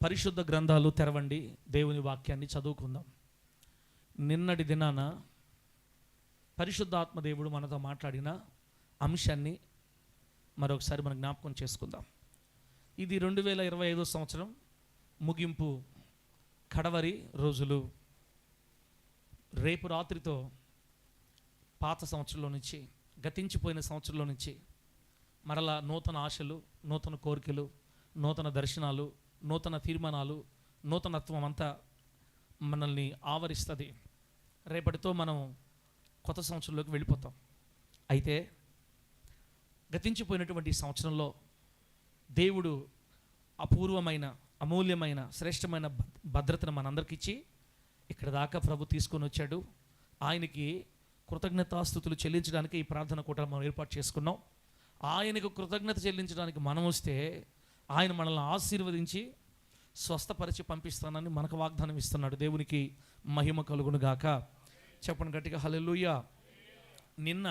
పరిశుద్ధ గ్రంథాలు తెరవండి, దేవుని వాక్యాన్ని చదువుకుందాం. నిన్నటి దినాన పరిశుద్ధాత్మ దేవుడు మనతో మాట్లాడిన అంశాన్ని మరొకసారి మనం జ్ఞాపకం చేసుకుందాం. ఇది 2025 సంవత్సరం ముగింపు, కడవరి రోజులు. రేపు రాత్రితో పాత సంవత్సరంలో నుంచి, గతించిపోయిన సంవత్సరంలో నుంచి మరలా నూతన ఆశలు, నూతన కోరికలు, నూతన దర్శనాలు, నూతన తీర్మానాలు, నూతనత్వం అంతా మనల్ని ఆవరిస్తుంది. రేపటితో మనం కొత్త సంవత్సరంలోకి వెళ్ళిపోతాం. అయితే గతించిపోయినటువంటి సంవత్సరంలో దేవుడు అపూర్వమైన, అమూల్యమైన, శ్రేష్టమైన భద్రతను మనందరికీ ఇచ్చి ఇక్కడ దాకా ప్రభు తీసుకొని వచ్చాడు. ఆయనకి కృతజ్ఞతాస్తుతులు చెల్లించడానికి ఈ ప్రార్థన కూడా మనం ఏర్పాటు చేసుకున్నాం. ఆయనకు కృతజ్ఞత చెల్లించడానికి మనం వస్తే ఆయన మనల్ని ఆశీర్వదించి స్వస్థపరిచి పంపిస్తానని మనకు వాగ్దానం ఇస్తున్నాడు. దేవునికి మహిమ కలుగును గాక. చెప్పండి గట్టిగా హల్లెలూయా. నిన్న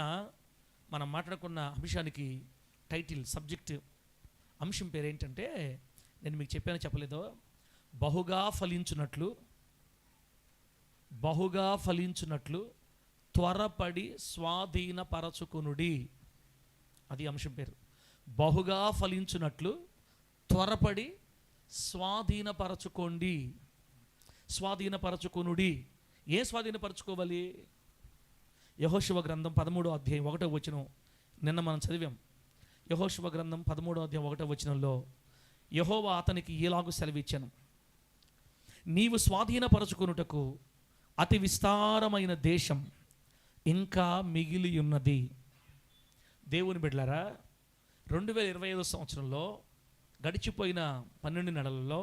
మనం మాట్లాడుకున్న అంశానికి టైటిల్, సబ్జెక్ట్, అంశం పేరు ఏంటంటే, నేను మీకు చెప్పలేదో, బహుగా ఫలించున్నట్లు త్వరపడి స్వాధీనపరచుకొనుడి. అది అంశం పేరు. బహుగా ఫలించున్నట్లు త్వరపడి స్వాధీనపరచుకొనుడి. ఏం స్వాధీనపరచుకోవాలి? యెహోషువ గ్రంథం 13వ అధ్యాయం 1వ వచనం నిన్న మనం చదివాం. యెహోషువ గ్రంథం 13వ అధ్యాయం 1వ వచనంలో యెహోవా అతనికి ఈలాగు సెలవిచ్చెను, నీవు స్వాధీనపరచుకొనుటకు అతి విస్తారమైన దేశం ఇంకా మిగిలి ఉన్నది. దేవుని బిడ్డలారా, 2025 సంవత్సరంలో గడిచిపోయిన 12 నెలలలో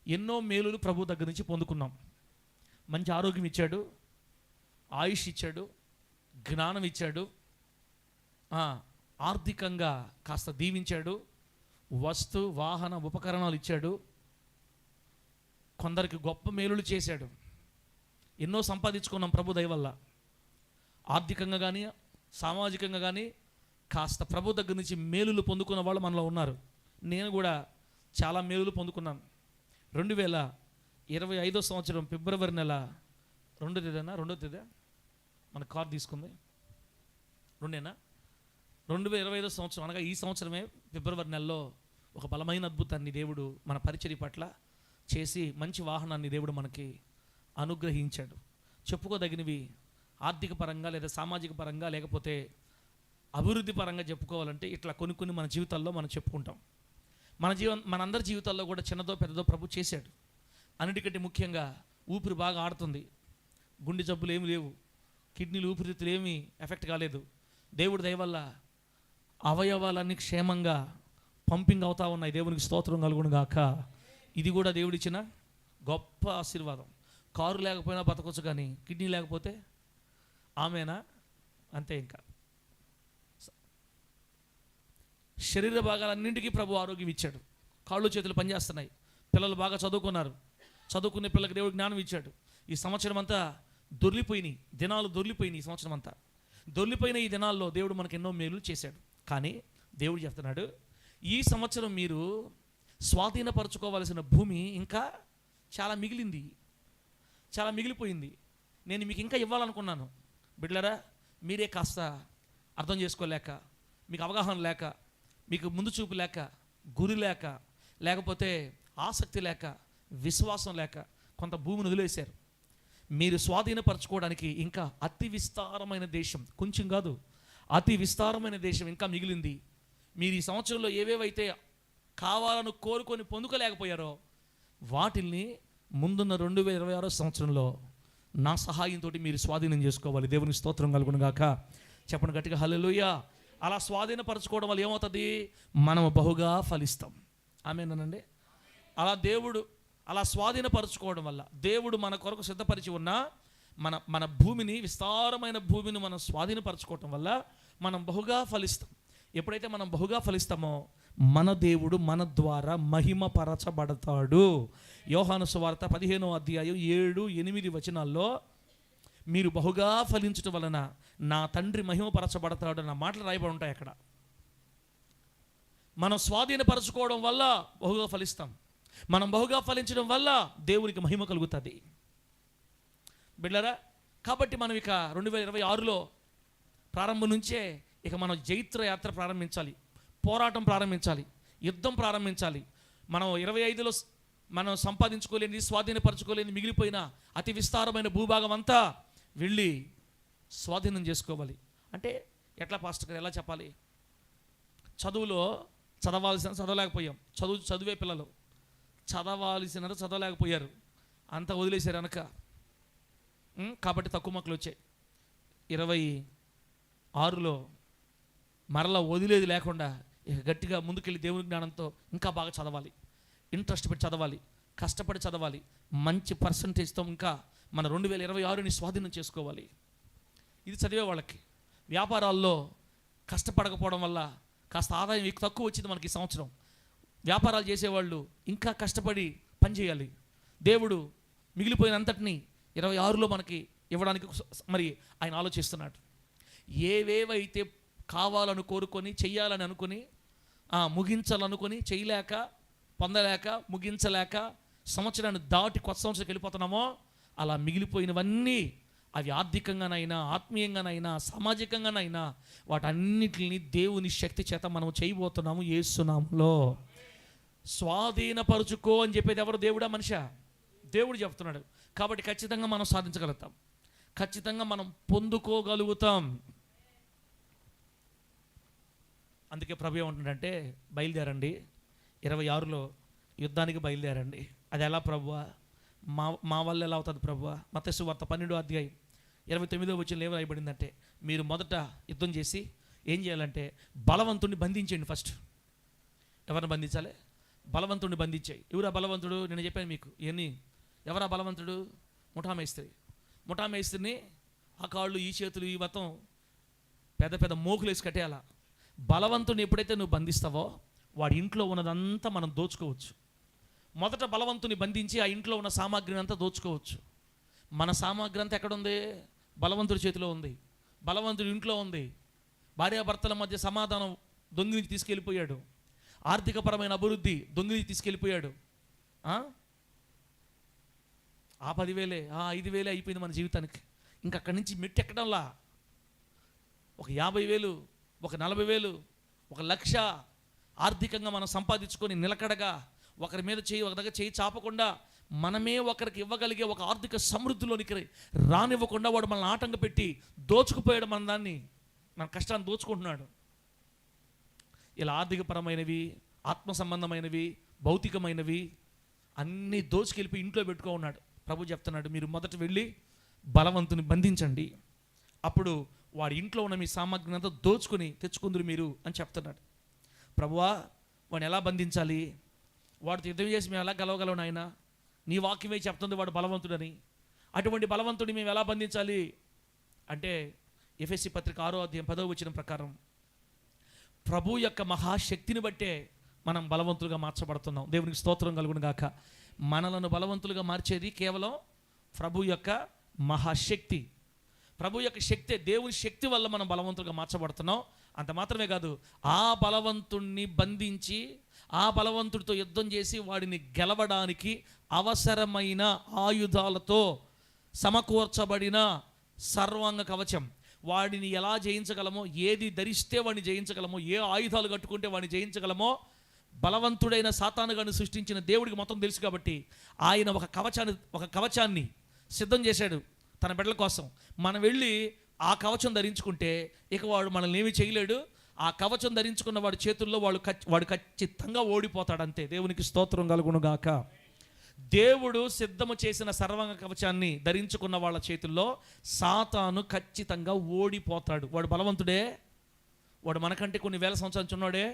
ఎన్నో మేలులు ప్రభు దగ్గర నుంచి పొందుకున్నాం. మంచి ఆరోగ్యం ఇచ్చాడు, ఆయుష్ ఇచ్చాడు, జ్ఞానం ఇచ్చాడు, ఆర్థికంగా కాస్త దీవించాడు, వస్తు వాహన ఉపకరణాలు ఇచ్చాడు, కొందరికి గొప్ప మేలులు చేశాడు. ఎన్నో సంపాదించుకున్నాం ప్రభు దయ వల్ల. ఆర్థికంగా కానీ, సామాజికంగా కానీ కాస్త ప్రభు దగ్గర నుంచి మేలులు పొందుకున్న వాళ్ళు మనలో ఉన్నారు. నేను కూడా చాలా మేలులు పొందుకున్నాను. 2025 సంవత్సరం ఫిబ్రవరి నెల 2వ తేదీ మన కార్ తీసుకుంది. 2025 సంవత్సరం అనగా ఈ సంవత్సరమే ఫిబ్రవరి నెలలో ఒక బలమైన అద్భుతాన్ని దేవుడు మన పరిచర్య పట్ల చేసి మంచి వాహనాన్ని దేవుడు మనకి అనుగ్రహించాడు. చెప్పుకోదగినవి ఆర్థిక పరంగా, లేదా సామాజిక పరంగా, లేకపోతే అభివృద్ధి పరంగా చెప్పుకోవాలంటే ఇట్లా కొన్ని మన జీవితాల్లో మనం చెప్పుకుంటాం. మనందరి జీవితాల్లో కూడా చిన్నదో పెద్దదో ప్రభు చేశాడు. అన్నిటికంటే ముఖ్యంగా ఊపిరి బాగా ఆడుతుంది, గుండె జబ్బులు ఏమి లేవు, కిడ్నీలు, ఊపిరితిత్తులు ఏమీ ఎఫెక్ట్ కాలేదు. దేవుడి దయ వల్ల అవయవాలన్నీ క్షేమంగా పంపింగ్ అవుతా ఉన్నాయి. దేవునికి స్తోత్రం కలుగును గాక. ఇది కూడా దేవుడిచ్చిన గొప్ప ఆశీర్వాదం. కారు లేకపోయినా బతకొచ్చు, కానీ కిడ్నీ లేకపోతే ఆమెనా అంతే. ఇంకా శరీర భాగాలన్నింటికీ ప్రభు ఆరోగ్యం ఇచ్చాడు. కాళ్ళు చేతులు పనిచేస్తున్నాయి. పిల్లలు బాగా చదువుకున్నారు. చదువుకునే పిల్లలకి దేవుడు జ్ఞానం ఇచ్చాడు. ఈ సంవత్సరం అంతా దినాలు దొర్లిపోయినాయి. ఈ సంవత్సరం అంతా దొర్లిపోయిన ఈ దినాల్లో దేవుడు మనకు ఎన్నో మేలు చేశాడు. కానీ దేవుడు చెప్తున్నాడు, ఈ సంవత్సరం మీరు స్వాధీనపరచుకోవాల్సిన భూమి ఇంకా చాలా మిగిలిపోయింది. నేను మీకు ఇంకా ఇవ్వాలనుకున్నాను. బిడ్డలారా, మీరే కాస్త అర్థం చేసుకోలేక, మీకు అవగాహన లేక, మీకు ముందు చూపు లేక, గురి లేక, లేకపోతే ఆసక్తి లేక, విశ్వాసం లేక కొంత భూమిని వదిలేశారు. మీరు స్వాధీనపరచుకోవడానికి ఇంకా అతి విస్తారమైన దేశం, కొంచెం కాదు, అతి విస్తారమైన దేశం ఇంకా మిగిలింది. మీరు ఈ సంవత్సరంలో ఏవేవైతే కావాలని కోరుకొని పొందుకోలేకపోయారో వాటిల్ని ముందున్న 2026 సంవత్సరంలో నా సహాయంతో మీరు స్వాధీనం చేసుకోవాలి. దేవునికి స్తోత్రం కలుగును గాక. చెప్పండి గట్టిగా హల్లెలూయా. అలా స్వాధీనపరచుకోవడం వల్ల ఏమవుతుంది? మనం బహుగా ఫలిస్తాం. ఆమేనండి. అలా స్వాధీనపరచుకోవడం వల్ల దేవుడు మన కొరకు సిద్ధపరిచి ఉన్న మన భూమిని, విస్తారమైన భూమిని మనం స్వాధీనపరచుకోవటం వల్ల మనం బహుగా ఫలిస్తాం. ఎప్పుడైతే మనం బహుగా ఫలిస్తామో మన దేవుడు మన ద్వారా మహిమపరచబడతాడు. యోహాను సువార్త 15వ అధ్యాయం 7, 8 వచనాల్లో మీరు బహుగా ఫలించటం వలన నా తండ్రి మహిమపరచబడతాడు అన్న మాటలు రాయబడి ఉంటాయి. అక్కడ మనం స్వాధీనపరచుకోవడం వల్ల బహుగా ఫలిస్తాం. మనం బహుగా ఫలించడం వల్ల దేవునికి మహిమ కలుగుతుంది బిడ్డలారా. కాబట్టి మనం ఇక 2026లో ప్రారంభం నుంచే ఇక మనం జైత్ర యాత్ర ప్రారంభించాలి, పోరాటం ప్రారంభించాలి, యుద్ధం ప్రారంభించాలి. మనం 25లో మనం సంపాదించుకోలేని, స్వాధీనపరచుకోలేని మిగిలిపోయిన అతి విస్తారమైన భూభాగం అంతా వెళ్ళి స్వాధీనం చేసుకోవాలి. అంటే ఎట్లా పాస్టర్ గారు ఎలా చెప్పాలి? చదువులో చదవలేకపోయాం, చదివే పిల్లలు చదవాల్సినంత చదవలేకపోయారు, అంతా వదిలేశారు అనక. కాబట్టి తక్కువ మార్కులు వచ్చాయి. 26లో మరలా వదిలేది లేకుండా ఇక గట్టిగా ముందుకెళ్ళి దేవుని జ్ఞానంతో ఇంకా బాగా చదవాలి, ఇంట్రెస్ట్ పెట్టి చదవాలి, కష్టపడి చదవాలి, మంచి పర్సంటేజ్తో ఇంకా మన 2026ని స్వాధీనం చేసుకోవాలి. ఇది చదివే వాళ్ళకి. వ్యాపారాల్లో కష్టపడకపోవడం వల్ల కాస్త ఆదాయం తక్కువ వచ్చింది మనకి ఈ సంవత్సరం. వ్యాపారాలు చేసేవాళ్ళు ఇంకా కష్టపడి పనిచేయాలి. దేవుడు మిగిలిపోయినంతటిని 26లో మనకి ఇవ్వడానికి మరి ఆయన ఆలోచిస్తున్నాడు. ఏవేవైతే కావాలని కోరుకొని చెయ్యాలని అనుకుని ముగించాలనుకొని చేయలేక, పొందలేక, ముగించలేక సంవత్సరాన్ని దాటి కొత్త సంవత్సరానికి వెళ్ళిపోతున్నామో అలా మిగిలిపోయినవన్నీ అవి ఆర్థికంగానైనా, ఆత్మీయంగానైనా, సామాజికంగానైనా వాటన్నిటిని దేవుని శక్తి చేత మనం చేయబోతున్నాము యేసు నామములో. స్వాధీనపరుచుకో అని చెప్పేది ఎవరు? దేవుడా మనిషా? దేవుడు చెప్తున్నాడు. కాబట్టి ఖచ్చితంగా మనం సాధించగలుగుతాం, ఖచ్చితంగా మనం పొందుకోగలుగుతాం. అందుకే ప్రభు ఏమంటున్నాడంటే, బయలుదేరండి 26లో యుద్ధానికి బయలుదేరండి. అది ఎలా ప్రభువా? మా వల్ల ఎలా అవుతుంది ప్రభువా? మత్తయి సువార్త 12వ అధ్యాయం 29వ వచనంలో ఏం రాయబడిందంటే, మీరు మొదట యుద్ధం చేసి ఏం చేయాలంటే బలవంతుడిని బంధించండి. ఫస్ట్ ఎవరిని బంధించాలి? బలవంతుడిని బంధించాయి. ఎవరా బలవంతుడు? నేను చెప్పాను మీకు ఇవన్నీ. ఎవరా బలవంతుడు? ముఠా మేస్త్రిని ఆ కాళ్ళు, ఈ చేతులు, ఈ మొత్తం పెద్ద పెద్ద మోకులు వేసి కట్టేయాల. బలవంతుడిని ఎప్పుడైతే నువ్వు బంధిస్తావో వాడి ఇంట్లో ఉన్నదంతా మనం దోచుకోవచ్చు. మొదట బలవంతుని బంధించి ఆ ఇంట్లో ఉన్న సామాగ్రిని అంతా దోచుకోవచ్చు. మన సామాగ్రి అంతా ఎక్కడుంది? బలవంతుడి చేతిలో ఉంది, బలవంతుడి ఇంట్లో ఉంది. భార్యాభర్తల మధ్య సమాధానం దొంగిలించి తీసుకెళ్ళిపోయాడు. ఆర్థికపరమైన అభివృద్ధి దొంగిలించి తీసుకెళ్ళిపోయాడు. ఆ 10,000 ఆ 5,000 అయిపోయింది మన జీవితానికి. ఇంకా అక్కడి నుంచి మెట్టు ఎక్కడంలా ఒక 50,000, ఒక 40,000, 1,00,000 ఆర్థికంగా మనం సంపాదించుకొని నిలకడగా ఒకరి మీద ఒక దగ్గర చేయి చాపకుండా మనమే ఒకరికి ఇవ్వగలిగే ఒక ఆర్థిక సమృద్ధిలోనికి రానివ్వకుండా వాడు మనల్ని ఆటంక పెట్టి దోచుకుపోయాడు. మన కష్టాన్ని దోచుకుంటున్నాడు. ఇలా ఆర్థికపరమైనవి, ఆత్మ సంబంధమైనవి, భౌతికమైనవి అన్నీ దోచుకెళ్ళిపోయి ఇంట్లో పెట్టుకో ఉన్నాడు. ప్రభు చెప్తున్నాడు, మీరు మొదట వెళ్ళి బలవంతుని బంధించండి, అప్పుడు వాడి ఇంట్లో ఉన్న మీ సామాగ్రిని అంతా దోచుకుని తెచ్చుకుందరు మీరు అని చెప్తున్నాడు. ప్రభువా, వాడిని ఎలా బంధించాలి? వాడితో యుద్ధం చేసి మేము ఎలా గెలవగలం నాయన? నీ వాక్యమే చెప్తుంది వాడు బలవంతుడని. అటువంటి బలవంతుడిని మేము ఎలా బంధించాలి అంటే, ఎఫెసీ పత్రిక 6వ అధ్యాయం 10వ వచనం ప్రకారం ప్రభు యొక్క మహాశక్తిని బట్టే మనం బలవంతులుగా మార్చబడుతున్నాం. దేవునికి స్తోత్రం కలుగును గాక. మనలను బలవంతులుగా మార్చేది కేవలం ప్రభు యొక్క మహాశక్తి. ప్రభు యొక్క శక్తి, దేవుని శక్తి వల్ల మనం బలవంతులుగా మార్చబడుతున్నాం. అంత మాత్రమే కాదు, ఆ బలవంతుణ్ణి బంధించి ఆ బలవంతుడితో యుద్ధం చేసి వాడిని గెలవడానికి అవసరమైన ఆయుధాలతో సమకూర్చబడిన సర్వాంగ కవచం. వాడిని ఎలా జయించగలమో, ఏది ధరిస్తే వాడిని జయించగలమో, ఏ ఆయుధాలు కట్టుకుంటే వాడిని జయించగలమో బలవంతుడైన సాతానుగాను సృష్టించిన దేవుడికి మొత్తం తెలుసు. కాబట్టి ఆయన ఒక కవచాన్ని సిద్ధం చేశాడు తన బిడ్డల కోసం. మనం వెళ్ళి ఆ కవచం ధరించుకుంటే ఇక వాడు మనల్ని ఏమీ చేయలేడు. ఆ కవచం ధరించుకున్న వాడి చేతుల్లో వాడు ఖచ్చితంగా ఓడిపోతాడు. అంతే. దేవునికి స్తోత్రం కలుగును గాక. దేవుడు సిద్ధము చేసిన సర్వాంగ కవచాన్ని ధరించుకున్న వాళ్ళ చేతుల్లో సాతాను ఖచ్చితంగా ఓడిపోతాడు. వాడు బలవంతుడే, వాడు మనకంటే కొన్ని వేల సంవత్సరాల నుంచి ఉన్నాడే,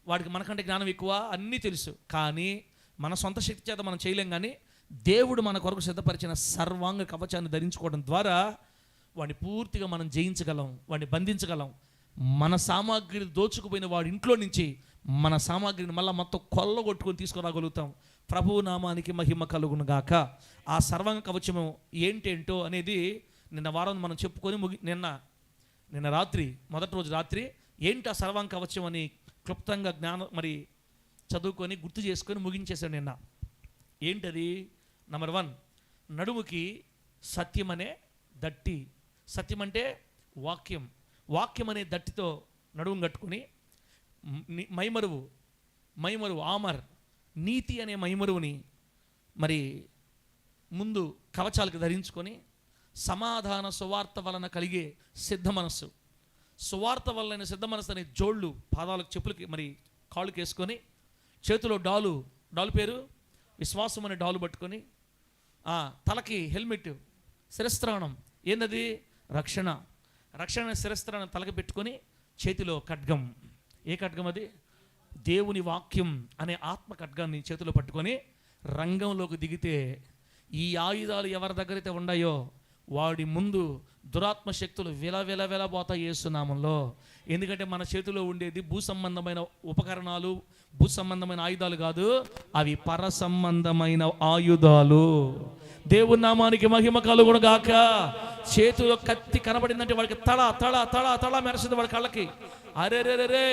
వాడికి మనకంటే జ్ఞానం ఎక్కువ, అన్నీ తెలుసు. కానీ మన సొంత శక్తి చేత మనం చేయలేం. కానీ దేవుడు మన కొరకు సిద్ధపరిచిన సర్వాంగ కవచాన్ని ధరించుకోవడం ద్వారా వాడిని పూర్తిగా మనం జయించగలం, వాడిని బంధించగలం. మన సామాగ్రిని దోచుకుపోయిన వాడి ఇంట్లో నుంచి మన సామాగ్రిని మళ్ళీ మొత్తం కొల్లగొట్టుకొని తీసుకురాగలుగుతాం. ప్రభువు నామానికి మహిమ కలుగును గాక. ఆ సర్వాంగ కవచము ఏంటేంటో అనేది నిన్న వారం మనం చెప్పుకొని నిన్న రాత్రి, మొదటి రోజు రాత్రి ఏంటి ఆ సర్వాంగ కవచం అని క్లుప్తంగా మరి చదువుకొని గుర్తు చేసుకొని ముగించేశాడు నిన్న. ఏంటది? నంబర్ 1, నడుముకి సత్యం అనే దట్టి. సత్యం అంటే వాక్యం. వాక్యం అనే దట్టితో నడుము కట్టుకొని మైమరువు ఆమర్, నీతి అనే మైమరువుని మరి ముందు కవచాలకు ధరించుకొని, సమాధాన సువార్త వలన కలిగే సిద్ధ మనస్సు, సువార్త వలన సిద్ధ మనస్సు అనే జోళ్ళు పాదాలకు చెప్పులకి మరి కాళ్ళకి వేసుకొని, చేతిలో డాలు పేరు విశ్వాసం అనే డాలు పట్టుకొని, తలకి హెల్మెట్, శిరస్త్రాణం ఏందది? రక్షణ శిరస్త్రాణం తలకి పెట్టుకొని, చేతిలో ఖడ్గం. ఏ ఖడ్గం అది? దేవుని వాక్యం అనే ఆత్మ ఖడ్గాన్ని చేతిలో పట్టుకొని రంగంలోకి దిగితే, ఈ ఆయుధాలు ఎవరి దగ్గరైతే ఉన్నాయో వాడి ముందు దురాత్మ శక్తులు వెలబోతాయి యేసునామంలో. ఎందుకంటే మన చేతిలో ఉండేది భూ సంబంధమైన ఉపకరణాలు, భూ సంబంధమైన ఆయుధాలు కాదు, అవి పర సంబంధమైన ఆయుధాలు. దేవుని నామానికి మహిమ కలుగును గాక. చేతిలో కత్తి కనబడిందంటే వాడికి తళ మెరసింది వాడి కళ్ళకి. అరే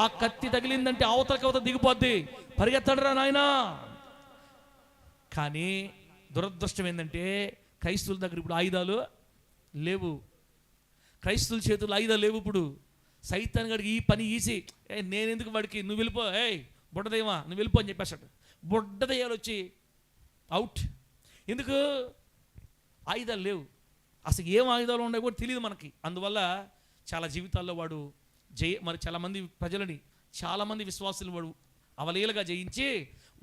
ఆ కత్తి తగిలిందంటే అవతల దిగిపోద్ది, పరిగెత్తడరా నాయనా. కానీ దురదృష్టం ఏంటంటే క్రైస్తవుల దగ్గర ఇప్పుడు ఆయుధాలు లేవు. క్రైస్తవుల చేతుల్లో ఆయుధాలు లేవు. ఇప్పుడు సైతాన్ గడికి ఈ పని ఈసి, నేనెందుకు వాడికి, నువ్వు వెళ్ళిపో, బుడ్డదేమా నువ్వు వెళ్ళిపో అని చెప్పేశాడు. బుడ్డదయ్యాలు వచ్చి అవుట్. ఎందుకు? ఆయుధాలు లేవు. అసలు ఏం ఆయుధాలు ఉన్నాయో కూడా తెలియదు మనకి. అందువల్ల చాలా జీవితాల్లో వాడు మరి చాలామంది ప్రజలని, చాలామంది విశ్వాసులు వాడు అవలీలగా జయించి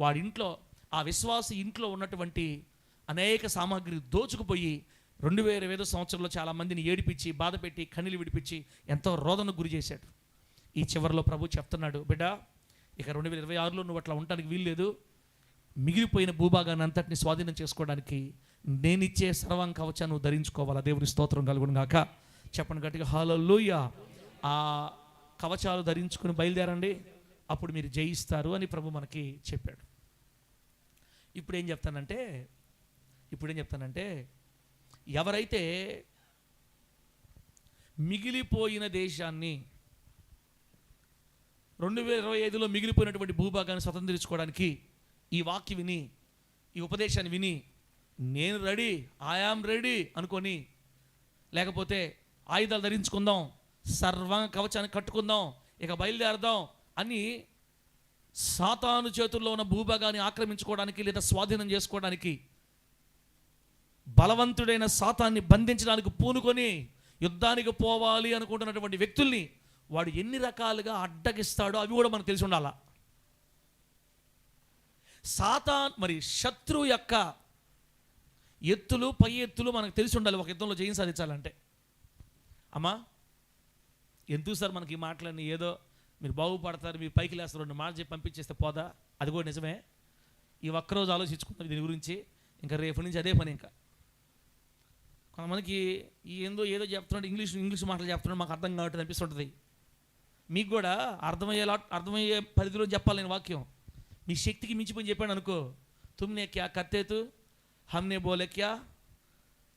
వాడి ఇంట్లో, ఆ విశ్వాస ఇంట్లో ఉన్నటువంటి అనేక సామాగ్రి దోచుకుపోయి 2005 సంవత్సరంలో చాలామందిని ఏడిపించి, బాధపెట్టి, కన్నీళ్ళు విడిపించి ఎంతో రోదనకు గురి చేశాడు. ఈ చివరిలో ప్రభు చెప్తున్నాడు, బిడ్డ ఇక 2026లో నువ్వు అట్లా ఉండడానికి వీల్లేదు. మిగిలిపోయిన భూభాగాన్ని అంతటిని స్వాధీనం చేసుకోవడానికి నేనిచ్చే సర్వాంగ కవచాన్ని నువ్వు ధరించుకోవాలా. దేవుని స్తోత్రం కలుగును గాక. చెప్పండి గట్టిగా హల్లెలూయా. ఆ కవచాలు ధరించుకుని బయలుదేరండి, అప్పుడు మీరు జయిస్తారు అని ప్రభు మనకి చెప్పాడు. ఇప్పుడు ఏం చెప్తానంటే ఎవరైతే మిగిలిపోయిన దేశాన్ని 2025లో మిగిలిపోయినటువంటి భూభాగాన్ని స్వతంత్రించుకోవడానికి ఈ వాక్యం విని, ఈ ఉపదేశాన్ని విని, నేను రెడీ, ఐఆమ్ రెడీ అనుకొని, లేకపోతే ఆయుధాలు ధరించుకుందాం, సర్వాంగ కవచాన్ని కట్టుకుందాం, ఇక బయలుదేరదాం అని సాతాను చేతుల్లో ఉన్న భూభాగాన్ని ఆక్రమించుకోవడానికి లేదా స్వాధీనం చేసుకోవడానికి బలవంతుడైన సాతాన్ని బంధించడానికి పూనుకొని యుద్ధానికి పోవాలి అనుకుంటున్నటువంటి వ్యక్తుల్ని వాడు ఎన్ని రకాలుగా అడ్డగిస్తాడో అవి కూడా మనకు తెలిసి ఉండాలా. సాతాన్ మరి శత్రువు యొక్క ఎత్తులు, పై ఎత్తులు మనకు తెలిసి ఉండాలి ఒక యుద్ధంలో జయం సాధించాలంటే. అమ్మా ఎందుకు సార్ మనకి ఈ మాటలన్నీ, ఏదో మీరు బాగుపడతారు, మీరు పైకి లేస్తారు, 2 మాటలు చెప్పి పంపించేస్తే పోదా? అది కూడా నిజమే. ఈ ఒక్కరోజు ఆలోచించుకుంటాం దీని గురించి, ఇంకా రేపు నుంచి అదే పని. ఇంకా కొంతమందికి ఏదో చెప్తున్నాడు, ఇంగ్లీష్ మాటలు చెప్తున్నాడు, మాకు అర్థం కావట్లేదు అనిపిస్తుంటుంది. మీకు కూడా అర్థమయ్యే పరిధిలో చెప్పాలి నేను వాక్యం. మీ శక్తికి మించిపోయి చెప్పాను అనుకో, తుమ్నే క్యా కత్తేతు హమ్నే బోలే క్యా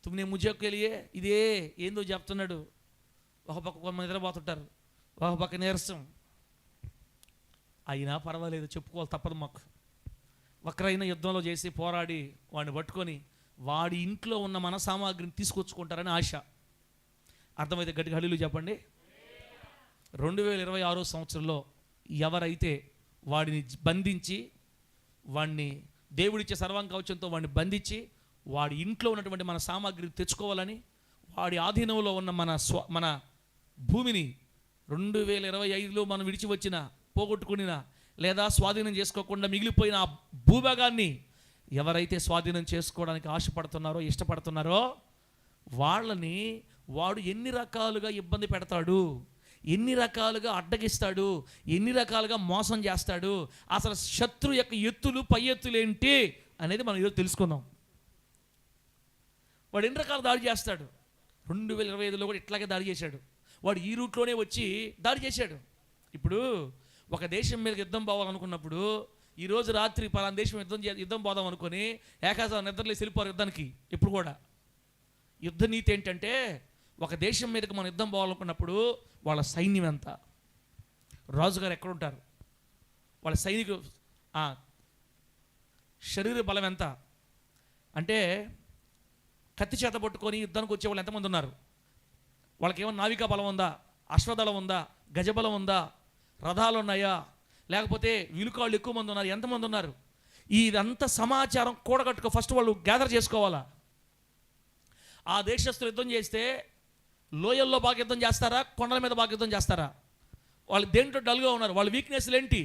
తుమ్నే ముజే లియే, ఇదే ఏందో చెప్తున్నాడు. ఒక పక్క కొంతమంది నిద్రపోతుంటారు, ఒక పక్క నీరసం. అయినా పర్వాలేదు, చెప్పుకోవాలి, తప్పదు మాకు. వక్రైన యుద్ధంలో చేసి పోరాడి వాడిని పట్టుకొని వాడి ఇంట్లో ఉన్న మన సామాగ్రిని తీసుకొచ్చుకుంటారని ఆశ. అర్థమైతే గట్టిగా హల్లెలూయా చెప్పండి. 2026 సంవత్సరంలో ఎవరైతే వాడిని బంధించి, వాడిని దేవుడిచ్చే సర్వాంగ కవచంతో వాడిని బంధించి వాడి ఇంట్లో ఉన్నటువంటి మన సామాగ్రిని తెచ్చుకోవాలని, వాడి ఆధీనంలో ఉన్న మన భూమిని 2025లో మనం విడిచి వచ్చిన, పోగొట్టుకున్న లేదా స్వాధీనం చేసుకోకుండా మిగిలిపోయిన ఆ భూభాగాన్ని ఎవరైతే స్వాధీనం చేసుకోవడానికి ఆశపడుతున్నారో, ఇష్టపడుతున్నారో వాళ్ళని వాడు ఎన్ని రకాలుగా ఇబ్బంది పెడతాడు, ఎన్ని రకాలుగా అడ్డగిస్తాడు, ఎన్ని రకాలుగా మోసం చేస్తాడు, అసలు శత్రు యొక్క ఎత్తులు, పై ఎత్తులు ఏంటి అనేది మనం ఈరోజు తెలుసుకుందాం. వాడు ఎన్ని రకాలు దాడి చేస్తాడు. 2025లో కూడా ఇట్లాగే దాడి చేశాడు. వాడు ఈ రూట్లోనే వచ్చి దాడి చేశాడు. ఇప్పుడు ఒక దేశం మీద యుద్ధం పోవాలనుకున్నప్పుడు, ఈరోజు రాత్రి పలానా దేశం యుద్ధం పోదాం అనుకొని ఏకాశం నిద్రలేసి వెళ్ళిపోరు యుద్ధానికి. ఇప్పుడు కూడా యుద్ధ నీతి ఏంటంటే, ఒక దేశం మీదకి మనం యుద్ధం పోవాలనుకున్నప్పుడు వాళ్ళ సైన్యం ఎంత, రాజుగారు ఎక్కడుంటారు, వాళ్ళ సైనికులు శరీర బలం ఎంత అంటే కత్తి చేత పట్టుకొని యుద్ధానికి వచ్చే వాళ్ళు ఎంతమంది ఉన్నారు, వాళ్ళకి ఏమన్నా నావికా బలం ఉందా, అశ్వదళం ఉందా, గజబలం ఉందా, రథాలు ఉన్నాయా, లేకపోతే విలుకాళ్ళు ఎక్కువ మంది ఉన్నారు, ఎంతమంది ఉన్నారు, ఇదంతా సమాచారం కూడగట్టుకో ఫస్ట్ వాళ్ళు గ్యాదర్ చేసుకోవాలా. ఆ దేశస్తులు యుద్ధం చేస్తే లోయల్లో బాగా యుద్ధం చేస్తారా, కొండల మీద బాగా యుద్ధం చేస్తారా, వాళ్ళు దేంట్లో డల్గా ఉన్నారు, వాళ్ళ వీక్నెస్లు ఏంటి,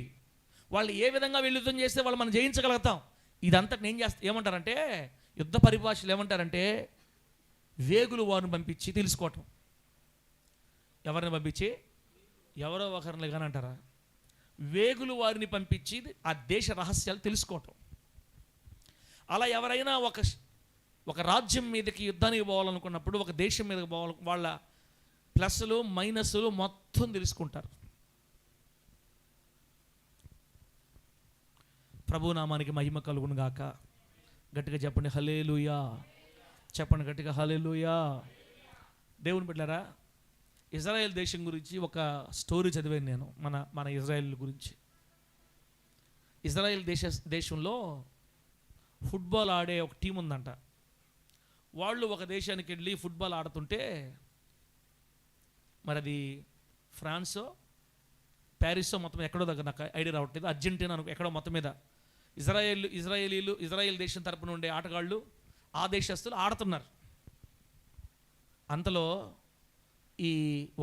వాళ్ళు ఏ విధంగా వీళ్ళు యుద్ధం చేస్తే వాళ్ళు మనం జయించగలుగుతాం, ఇదంతా నేను ఏమంటారంటే యుద్ధ పరిభాషలు ఏమంటారంటే వేగులు వారిని పంపించి తెలుసుకోవటం. ఎవరిని పంపించి, ఎవరో ఒకరిని కానీ అంటారా, వేగులు వారిని పంపించి ఆ దేశ రహస్యాలు తెలుసుకోవటం. అలా ఎవరైనా ఒక రాజ్యం మీదకి యుద్ధానికి పోవాలనుకున్నప్పుడు, ఒక దేశం మీదకి పోవాలి, వాళ్ళ ప్లస్లు మైనస్లు మొత్తం తెలుసుకుంటారు. ప్రభునామానికి మహిమ కలుగును గాక. గట్టిగా చెప్పండి హల్లెలూయా. చెప్పండి గట్టిగా హల్లెలూయా. దేవుని బిడ్డలారా, ఇజ్రాయెల్ దేశం గురించి ఒక స్టోరీ చదివాను నేను, మన ఇజ్రాయెల్ గురించి. ఇజ్రాయెల్ దేశంలో ఫుట్బాల్ ఆడే ఒక టీం ఉందంట. వాళ్ళు ఒక దేశానికి వెళ్ళి ఫుట్బాల్ ఆడుతుంటే, మరి అది ఫ్రాన్సో ప్యారిసో మొత్తం ఎక్కడో దగ్గర నాకు ఐడియా రావట్లేదు, అర్జెంటీనా ఎక్కడో మొత్తం మీద ఇజ్రాయెల్ దేశం తరపున ఉండే ఆటగాళ్ళు ఆ దేశస్తులు ఆడుతున్నారు. అంతలో ఈ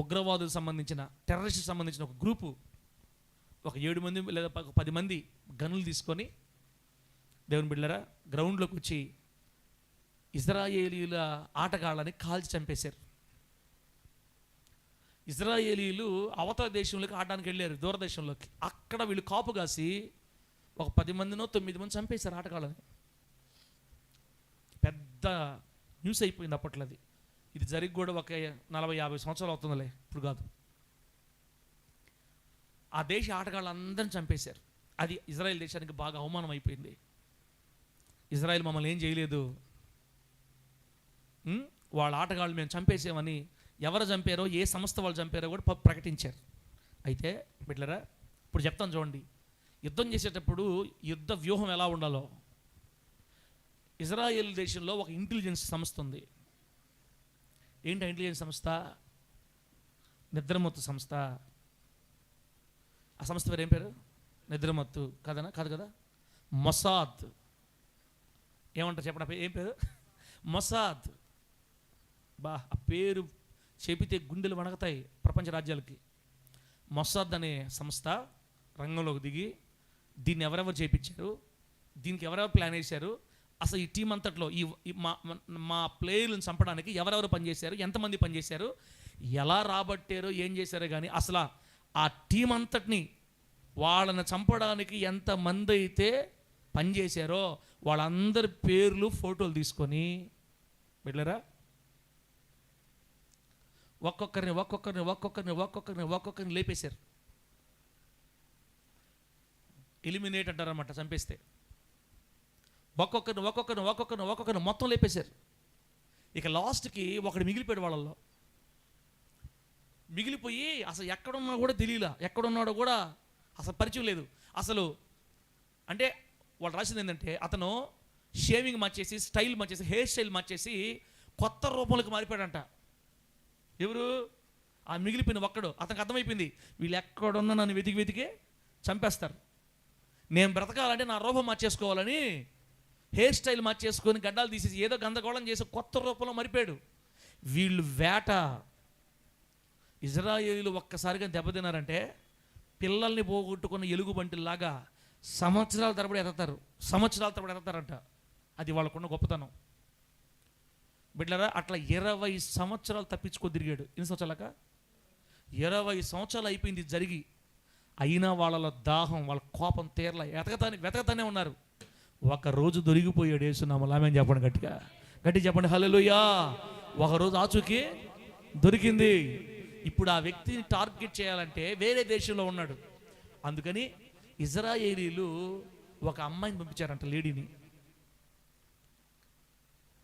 ఉగ్రవాదులకు సంబంధించిన టెర్రరిస్ట్ సంబంధించిన ఒక గ్రూపు ఒక 7 మంది లేదా 10 మంది గన్నులు తీసుకొని దేవుని బిడ్డలారా గ్రౌండ్లోకి వచ్చి ఇజ్రాయేలీల ఆటగాళ్ళని కాల్చి చంపేశారు. ఇజ్రాయేలీలు అవతల దేశంలోకి ఆడడానికి వెళ్ళారు, దూరదేశంలోకి. అక్కడ వీళ్ళు కాపు కాసి ఒక 10 మందినో 9 మంది చంపేశారు ఆటగాళ్ళని. పెద్ద న్యూస్ అయిపోయింది అప్పట్లో. ఇది జరిగి కూడా ఒక 40-50 సంవత్సరాలు అవుతుందిలే, ఇప్పుడు కాదు. ఆ దేశ ఆటగాళ్ళందరిని చంపేశారు. అది ఇజ్రాయెల్ దేశానికి బాగా అవమానం అయిపోయింది. ఇజ్రాయెల్ మమ్మల్ని ఏం చేయలేదు, వాళ్ళ ఆటగాళ్ళు మేము చంపేసామని ఎవరు చంపారో, ఏ సంస్థ వాళ్ళు చంపారో కూడా ప్రకటించారు. అయితే బిడ్డలారా, ఇప్పుడు చెప్తాను చూడండి. యుద్ధం చేసేటప్పుడు యుద్ధ వ్యూహం ఎలా ఉండాలో. ఇజ్రాయెల్ దేశంలో ఒక ఇంటెలిజెన్స్ సంస్థ ఉంది. ఏంటి ఇంటెలిజెన్స్ సంస్థ? నిద్రమత్తు సంస్థ. ఆ సంస్థ పేరు ఏం పేరు? నిద్రమత్తు కాదనా? కాదు కదా, మొసాద్. ఏమంటారు చెప్పండి, ఏం పేరు? మొసాద్. బా, ఆ పేరు చెబితే గుండెలు వణగతాయి ప్రపంచ రాజ్యాలకి. మొసాద్ అనే సంస్థ రంగంలోకి దిగి దీన్ని ఎవరెవరు చేయించారు, దీనికి ఎవరెవరు ప్లాన్ వేశారు, అసలు ఈ టీం అంతట్లో మా ప్లేయర్లను చంపడానికి ఎవరెవరు పనిచేశారు, ఎంతమంది పనిచేశారు, ఎలా రాబట్టారో, ఏం చేశారో కానీ అసలు ఆ టీం అంతటిని వాళ్ళని చంపడానికి ఎంతమంది అయితే పనిచేశారో వాళ్ళందరి పేర్లు ఫోటోలు తీసుకొని బిడ్డలారా ఒక్కొక్కరిని లేపేశారు. ఎలిమినేట్ అంటారన్నమాట, చంపేస్తే. ఒక్కొక్కరిని మొత్తం లేపేశారు. ఇక లాస్ట్కి ఒకడు మిగిలిపోయాడు. వాళ్ళల్లో మిగిలిపోయి అసలు ఎక్కడున్నా కూడా తెలియలా, ఎక్కడున్నాడో కూడా అసలు పరిచయం లేదు. అసలు అంటే వాళ్ళు రాసింది ఏంటంటే అతను షేవింగ్ మార్చేసి, స్టైల్ మార్చేసి, హెయిర్ స్టైల్ మార్చేసి కొత్త రూపంలోకి మారిపోయాడంట. ఎవరు? ఆ మిగిలిపోయిన ఒక్కడు. అతనికి అర్థమైపోయింది, వీళ్ళు ఎక్కడున్నా నన్ను వెతికి చంపేస్తారు, నేను బ్రతకాలంటే నా రూపం మార్చేసుకోవాలని హెయిర్ స్టైల్ మార్చేసుకొని గడ్డాలు తీసేసి ఏదో గందరగోళం చేసి కొత్త రూపంలో మరిపాడు. వీళ్ళు వేట. ఇజ్రాయేలీలు ఒక్కసారిగా దెబ్బతిన్నారంటే పిల్లల్ని పోగొట్టుకున్న ఎలుగుబంటిలాగా సంవత్సరాల తరబడి ఎదతారంట. అది వాళ్ళకున్న గొప్పతనం. బిడ్డలారా, అట్లా 20 సంవత్సరాలు తప్పించుకో తిరిగాడు. ఎన్ని సంవత్సరాలక? 20 సంవత్సరాలు అయిపోయింది జరిగి. అయినా వాళ్ళ దాహం, వాళ్ళ కోపం తీరల, వెతకతానే ఉన్నారు. ఒక రోజు దొరికిపోయాడు యేసునామములో. ఆమేన్ చెప్పండి గట్టిగా చెప్పండి హల్లెలూయా. ఒకరోజు ఆచూకీ దొరికింది. ఇప్పుడు ఆ వ్యక్తిని టార్గెట్ చేయాలంటే వేరే దేశంలో ఉన్నాడు. అందుకని ఇజ్రాయేలీలు ఒక అమ్మాయిని పంపించారంట, లేడీని.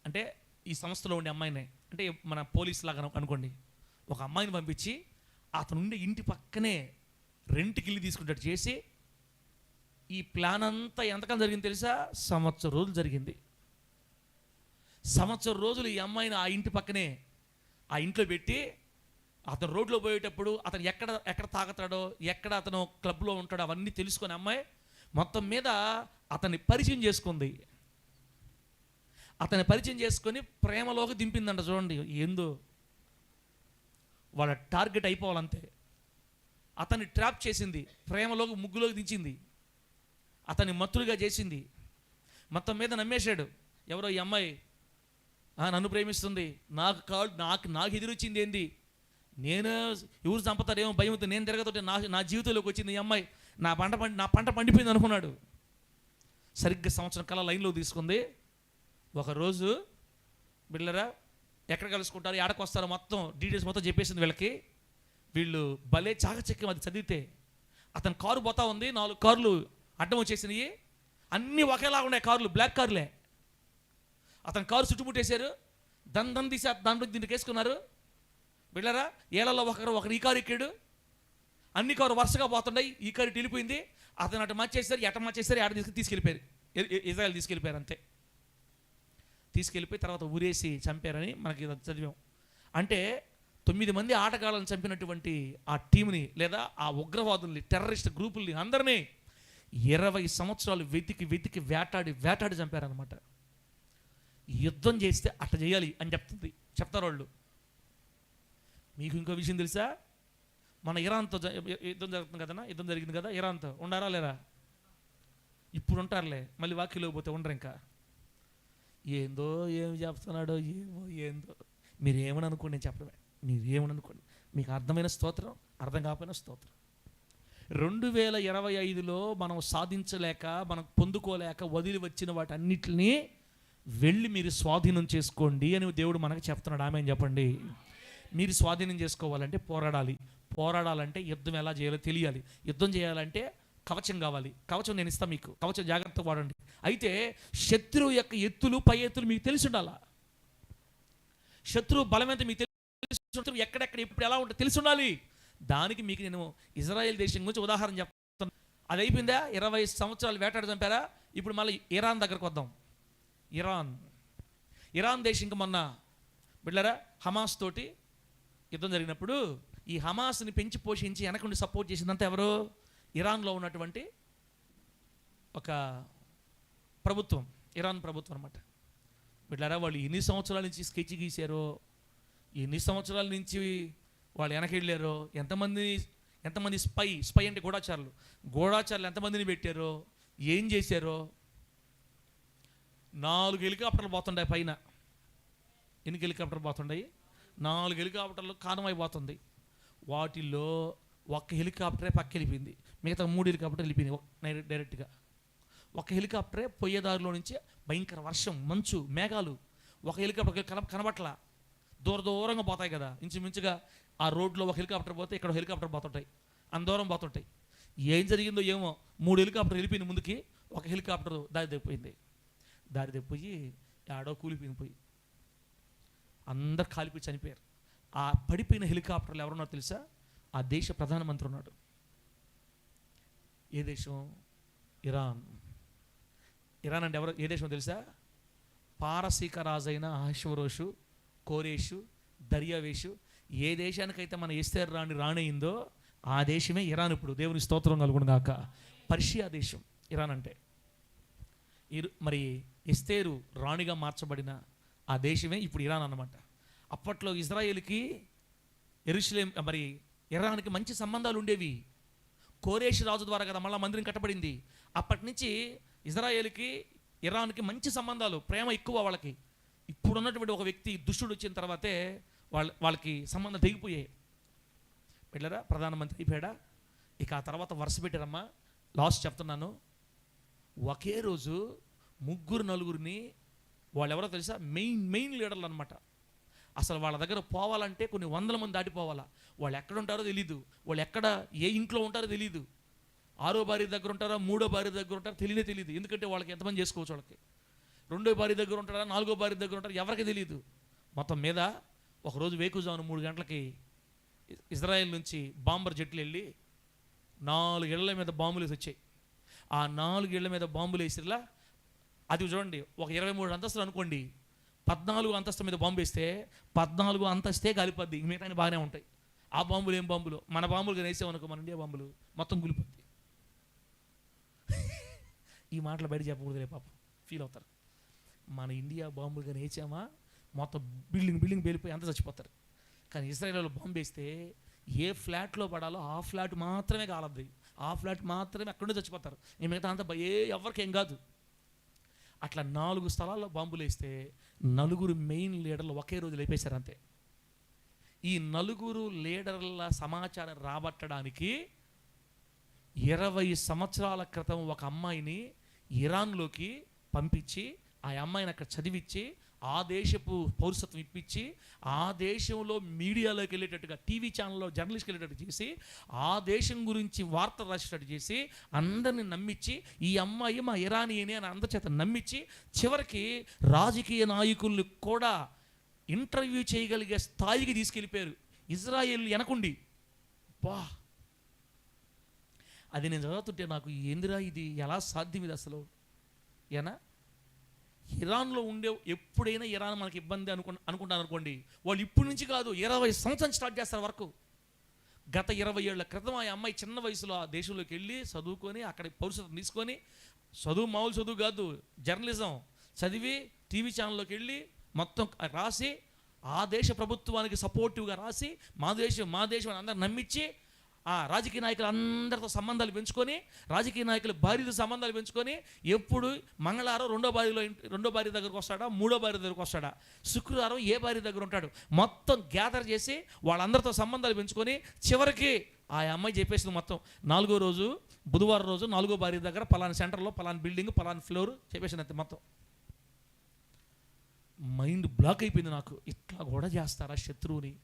అంటే ఈ సంస్థలో ఉండే అమ్మాయినే, అంటే మన పోలీస్ లాగా అనుకోండి. ఒక అమ్మాయిని పంపించి అతను ఉండే ఇంటి పక్కనే రెంట్కి ఇల్లు తీసుకుంటాడు చేసి, ఈ ప్లాన్ అంతా ఎంతకాలం జరిగింది తెలుసా? సంవత్సరం రోజులు జరిగింది. సంవత్సరం రోజులు ఈ అమ్మాయిని ఆ ఇంటి పక్కనే ఆ ఇంట్లో పెట్టి, అతను రోడ్లో పోయేటప్పుడు అతను ఎక్కడ తాగుతాడో, ఎక్కడ అతను క్లబ్లో ఉంటాడో అవన్నీ తెలుసుకొని అమ్మాయి మొత్తం మీద అతన్ని పరిచయం చేసుకుంది. అతన్ని పరిచయం చేసుకొని ప్రేమలోకి దింపిందంట. చూడండి ఏందో, వాళ్ళ టార్గెట్ అయిపోవాలంతే. అతన్ని ట్రాప్ చేసింది, ప్రేమలోకి ముగ్గులోకి దించింది, అతన్ని మత్తులుగా చేసింది. మొత్తం మీద నమ్మేశాడు. ఎవరో ఈ అమ్మాయి నన్ను ప్రేమిస్తుంది, నాకు ఎదురొచ్చింది ఏంది, నేను ఎవరు చంపుతారేమో భయంతో నేను తిరగతుంటే నా జీవితంలోకి వచ్చింది ఈ అమ్మాయి, నా పంట పండిపోయింది అనుకున్నాడు. సరిగ్గా సంవత్సరం కల్లా లైన్లో తీసుకుంది. ఒకరోజు బిళ్ళరా ఎక్కడ కలుసుకుంటారు, ఎక్కడికి వస్తారో మొత్తం డీటెయిల్స్ మొత్తం చెప్పేసింది వీళ్ళకి. వీళ్ళు భలే చాకచక్యం అది చదివితే. అతని కారు పోతా ఉంది, 4 కార్లు అడ్డం వచ్చేసినాయి, అన్నీ ఒకేలా ఉన్నాయి కార్లు, బ్లాక్ కార్లే. అతని కారు చుట్టుముట్టేశారు, దండం తీసి దాంట్లో దీనికి వేసుకున్నారు. బిళ్ళరా ఏళ్లలో ఒకరు ఈ కారు ఎక్కాడు, అన్ని కారు వరుసగా పోతున్నాయి, ఈ కారు వెళ్ళిపోయింది. అతను అటు మార్చేస్తారు, ఎట మార్చేస్తారు, ఎట తీసుకెళ్ళిపోయారు, ఇజ్రాయెల్ తీసుకెళ్ళిపోయారు అంతే. తీసుకెళ్ళిపోయి తర్వాత ఊరేసి చంపారని మనకి చదివాం. అంటే 9 మంది ఆటగాళ్ళని చంపినటువంటి ఆ టీంని, లేదా ఆ ఉగ్రవాదుల్ని, టెర్రరిస్ట్ గ్రూపుల్ని అందరినీ 20 సంవత్సరాలు వెతికి వేటాడి చంపారనమాట. యుద్ధం చేస్తే అట్ట చేయాలి అని చెప్తారు వాళ్ళు. మీకు ఇంకో విషయం తెలుసా? మన ఇరాన్తో యుద్ధం జరుగుతుంది కదా, యుద్ధం జరిగింది కదా ఇరాన్తో. ఉండారా లేరా? ఇప్పుడు ఉంటారులే, మళ్ళీ వాక్యలోకి పోతే ఉండరు. ఇంకా ఏందో ఏమి చెప్తున్నాడో ఏందో మీరేమని అనుకోండి, నేను చెప్పడమే. మీరేమని అనుకోండి, మీకు అర్థమైన స్తోత్రం, అర్థం కాకపోయినా స్తోత్రం. 2025లో మనం సాధించలేక, మనం పొందుకోలేక వదిలి వచ్చిన వాటన్నిటిని వెళ్ళి మీరు స్వాధీనం చేసుకోండి అని దేవుడు మనకు చెప్తున్నాడు. ఆమె చెప్పండి. మీరు స్వాధీనం చేసుకోవాలంటే పోరాడాలంటే యుద్ధం ఎలా చేయాలో తెలియాలి. యుద్ధం చేయాలంటే కవచం కావాలి. కవచం నేను ఇస్తాను మీకు, కవచం జాగ్రత్తగా వాడండి. అయితే శత్రువు యొక్క ఎత్తులు, పై ఎత్తులు మీకు తెలిసి ఉండాలా. శత్రువు బలం ఎంత మీకు తెలిసి, ఎక్కడెక్కడ ఇప్పుడు ఎలా ఉంటుందో తెలిసి ఉండాలి. దానికి మీకు నేను ఇజ్రాయెల్ దేశం గురించి ఉదాహరణ చెప్తాను. అది అయిపోయిందా? 20 సంవత్సరాలు వేటాడి చంపారా? ఇప్పుడు మళ్ళీ ఇరాన్ దగ్గరకు వద్దాం. ఇరాన్ దేశంకి మొన్న బిడ్డరా హమాస్ తోటి యుద్ధం జరిగినప్పుడు ఈ హమాస్ని పెంచి పోషించి వెనకుండి సపోర్ట్ చేసిందంతా ఎవరు? ఇరాన్లో ఉన్నటువంటి ఒక ప్రభుత్వం, ఇరాన్ ప్రభుత్వం అనమాట. బిడ్డరా వాళ్ళు ఎన్ని సంవత్సరాల నుంచి స్కెచ్ గీశారో, ఎన్ని సంవత్సరాల నుంచి వాళ్ళు వెనకెళ్ళారో, ఎంతమంది స్పై అంటే గూఢాచారులు ఎంతమందిని పెట్టారో, ఏం చేశారో. 4 హెలికాప్టర్లు పోతుంటాయి పైన. ఎన్ని హెలికాప్టర్లు పోతుంటాయి? 4 హెలికాప్టర్లు కారణమైపోతుంది. వాటిల్లో 1 హెలికాప్టరే పక్క వెళ్ళిపోయింది, మిగతా 3 హెలికాప్టర్లు వెళ్ళిపోయింది డైరెక్ట్గా. 1 హెలికాప్టరే పోయేదారిలో నుంచి భయంకర వర్షం, మంచు, మేఘాలు, 1 హెలికాప్టర్ కనబట్ల, దూరంగా పోతాయి కదా ఇంచుమించుగా. ఆ రోడ్లో 1 హెలికాప్టర్ పోతే ఇక్కడ హెలికాప్టర్ పోతుంటాయి, అంత దూరం పోతుంటాయి. ఏం జరిగిందో ఏమో, 3 హెలికాప్టర్ వెళ్ళిపోయింది ముందుకి, 1 హెలికాప్టర్ దారి తప్పిపోయి ఆడో కూలిపోయి అందరు కాలిపోయి చనిపోయారు. ఆ పడిపోయిన హెలికాప్టర్లు ఎవరున్నారో తెలుసా? ఆ దేశ ప్రధానమంత్రి ఉన్నాడు. ఏ దేశం? ఇరాన్ అంటే ఎవరు? ఏ దేశం తెలుసా? పారసీక రాజైన అహష్వరోషు, కోరేషు, దర్యావేషు, ఏ దేశానికైతే మన ఎస్తేరు రాణయిందో ఆ దేశమే ఇరాన్. ఇప్పుడు దేవుని స్తోత్రం కలుగును గాక. పర్షియా దేశం ఇరాన్ అంటే. మరి ఎస్తేరు రాణిగా మార్చబడిన ఆ దేశమే ఇప్పుడు ఇరాన్ అన్నమాట. అప్పట్లో ఇజ్రాయేల్కి యెరూషలేం మరి ఇరాన్కి మంచి సంబంధాలు ఉండేవి. కోరేష్ రాజు ద్వారా కదా మళ్ళీ మందిరం కట్టబడింది. అప్పటి నుంచి ఇజ్రాయేల్కి ఇరాన్కి మంచి సంబంధాలు, ప్రేమ ఎక్కువ వాళ్ళకి. ఇప్పుడున్నటువంటి ఒక వ్యక్తి దుష్టుడు వచ్చిన తర్వాతే వాళ్ళకి సంబంధం తెగిపోయాయి. వెళ్ళరా ప్రధానమంత్రి అయిపోయాడా. ఇక ఆ తర్వాత వరుస పెట్టారమ్మా. లాస్ట్ చెప్తున్నాను. ఒకే రోజు 3-4 వాళ్ళు ఎవరో తెలుసా? మెయిన్ లీడర్లు అనమాట. అసలు వాళ్ళ దగ్గర పోవాలంటే కొన్ని 100 మంది దాటిపోవాలా. వాళ్ళు ఎక్కడ ఉంటారో తెలీదు, వాళ్ళు ఎక్కడ ఏ ఇంట్లో ఉంటారో తెలీదు. 6వ భార్య దగ్గర ఉంటారా, 3వ భార్య దగ్గర ఉంటారో తెలియదు. ఎందుకంటే వాళ్ళకి ఎంతమంది చేసుకోవచ్చు, వాళ్ళకి 2వ భార్య దగ్గర ఉంటారా, 4వ భార్య దగ్గర ఉంటారా, ఎవరికి తెలియదు. మొత్తం మీద ఒకరోజు వేకుజామున 3 గంటలకి ఇజ్రాయెల్ నుంచి బాంబర్ జెట్లు వెళ్ళి 4 ఇళ్ల మీద బాంబులు వేసి వచ్చాయి. ఆ 4 ఇళ్ల మీద బాంబులు వేసిలా, అది చూడండి, ఒక 23 అంతస్తులు అనుకోండి, 14 అంతస్తు మీద బాంబు వేస్తే 14 అంతస్తే కాలిపోద్ది, మిగతా బాగానే ఉంటాయి. ఆ బాంబులు ఏం బాంబులు, మన బాంబులు కానీ వేసామనుకో, మన ఇండియా బాంబులు మొత్తం కూలిపోద్ది. ఈ మాటలు బయట చెప్పకూడదులే, పాపం ఫీల్ అవుతారు. మన ఇండియా బాంబులు కానీ వేసామా మొత్తం బిల్డింగ్ పేలిపోయి అంత చచ్చిపోతారు. కానీ ఇజ్రాయెల్లో బాంబు వేస్తే ఏ ఫ్లాట్లో పడాలో ఆ ఫ్లాట్ మాత్రమే కాలద్ది, ఆ ఫ్లాట్ మాత్రమే అక్కడే చచ్చిపోతారు, మిగతా అంతా ఎవరికి ఏం కాదు. అట్లా 4 స్థలాల్లో బాంబులు వేస్తే 4 మెయిన్ లీడర్లు ఒకే రోజు లేపేశారు అంతే. ఈ 4 లీడర్ల సమాచారం రాబట్టడానికి 20 సంవత్సరాల క్రితం ఒక అమ్మాయిని ఇరాన్లోకి పంపించి, ఆ అమ్మాయిని అక్కడ చదివించి, ఆ దేశపు పౌరసత్వం ఇప్పించి, ఆ దేశంలో మీడియాలోకి వెళ్ళేటట్టుగా, టీవీ ఛానల్లో జర్నలిస్ట్కి వెళ్ళేటట్టు చేసి, ఆ దేశం గురించి వార్తలు రాసేటట్టు చేసి, అందరిని నమ్మించి, ఈ అమ్మాయి మా ఇరానీయని అని అందరి చేత నమ్మించి, చివరికి రాజకీయ నాయకుల్ని కూడా ఇంటర్వ్యూ చేయగలిగే స్థాయికి తీసుకెళ్ళిపోయారు ఇజ్రాయేల్ వెనకుండి. బా, అది నేను చదువుతుంటే నాకు ఏందిరా ఇది, ఎలా సాధ్యం ఇది అసలు? ఏనా ఇరాన్లో ఉండే, ఎప్పుడైనా ఇరాన్ మనకి ఇబ్బంది అనుకుంటాను అనుకోండి, వాళ్ళు ఇప్పటి నుంచి కాదు 20 సంవత్సరం స్టార్ట్ చేస్తారు వర్క్. గత 20 ఏళ్ల క్రితం ఆ అమ్మాయి చిన్న వయసులో ఆ దేశంలోకి వెళ్ళి చదువుకొని, అక్కడ పౌరసత్వం తీసుకొని, మామూలు చదువు కాదు, జర్నలిజం చదివి టీవీ ఛానల్లోకి వెళ్ళి మొత్తం రాసి, ఆ దేశ ప్రభుత్వానికి సపోర్టివ్గా రాసి, మా దేశం అందరు నమ్మించి, ఆ రాజకీయ నాయకులు అందరితో సంబంధాలు పెంచుకొని, రాజకీయ నాయకులు భార్యతో సంబంధాలు పెంచుకొని, ఎప్పుడు మంగళవారం రెండో భార్య దగ్గరకు వస్తాడా, మూడో భార్య దగ్గరకు వస్తాడా, శుక్రవారం ఏ భార్య దగ్గర ఉంటాడు, మొత్తం గ్యాదర్ చేసి వాళ్ళందరితో సంబంధాలు పెంచుకొని, చివరికి ఆ అమ్మాయి చెప్పేసింది మొత్తం 4వ రోజు బుధవారం రోజు 4వ భార్య దగ్గర పలానా సెంటర్లో పలానా బిల్డింగ్ పలానా ఫ్లోర్ చెప్పేసింది అంతే. మొత్తం మైండ్ బ్లాక్ అయిపోయింది నాకు. ఇట్లా కూడా చేస్తారా శత్రువుని?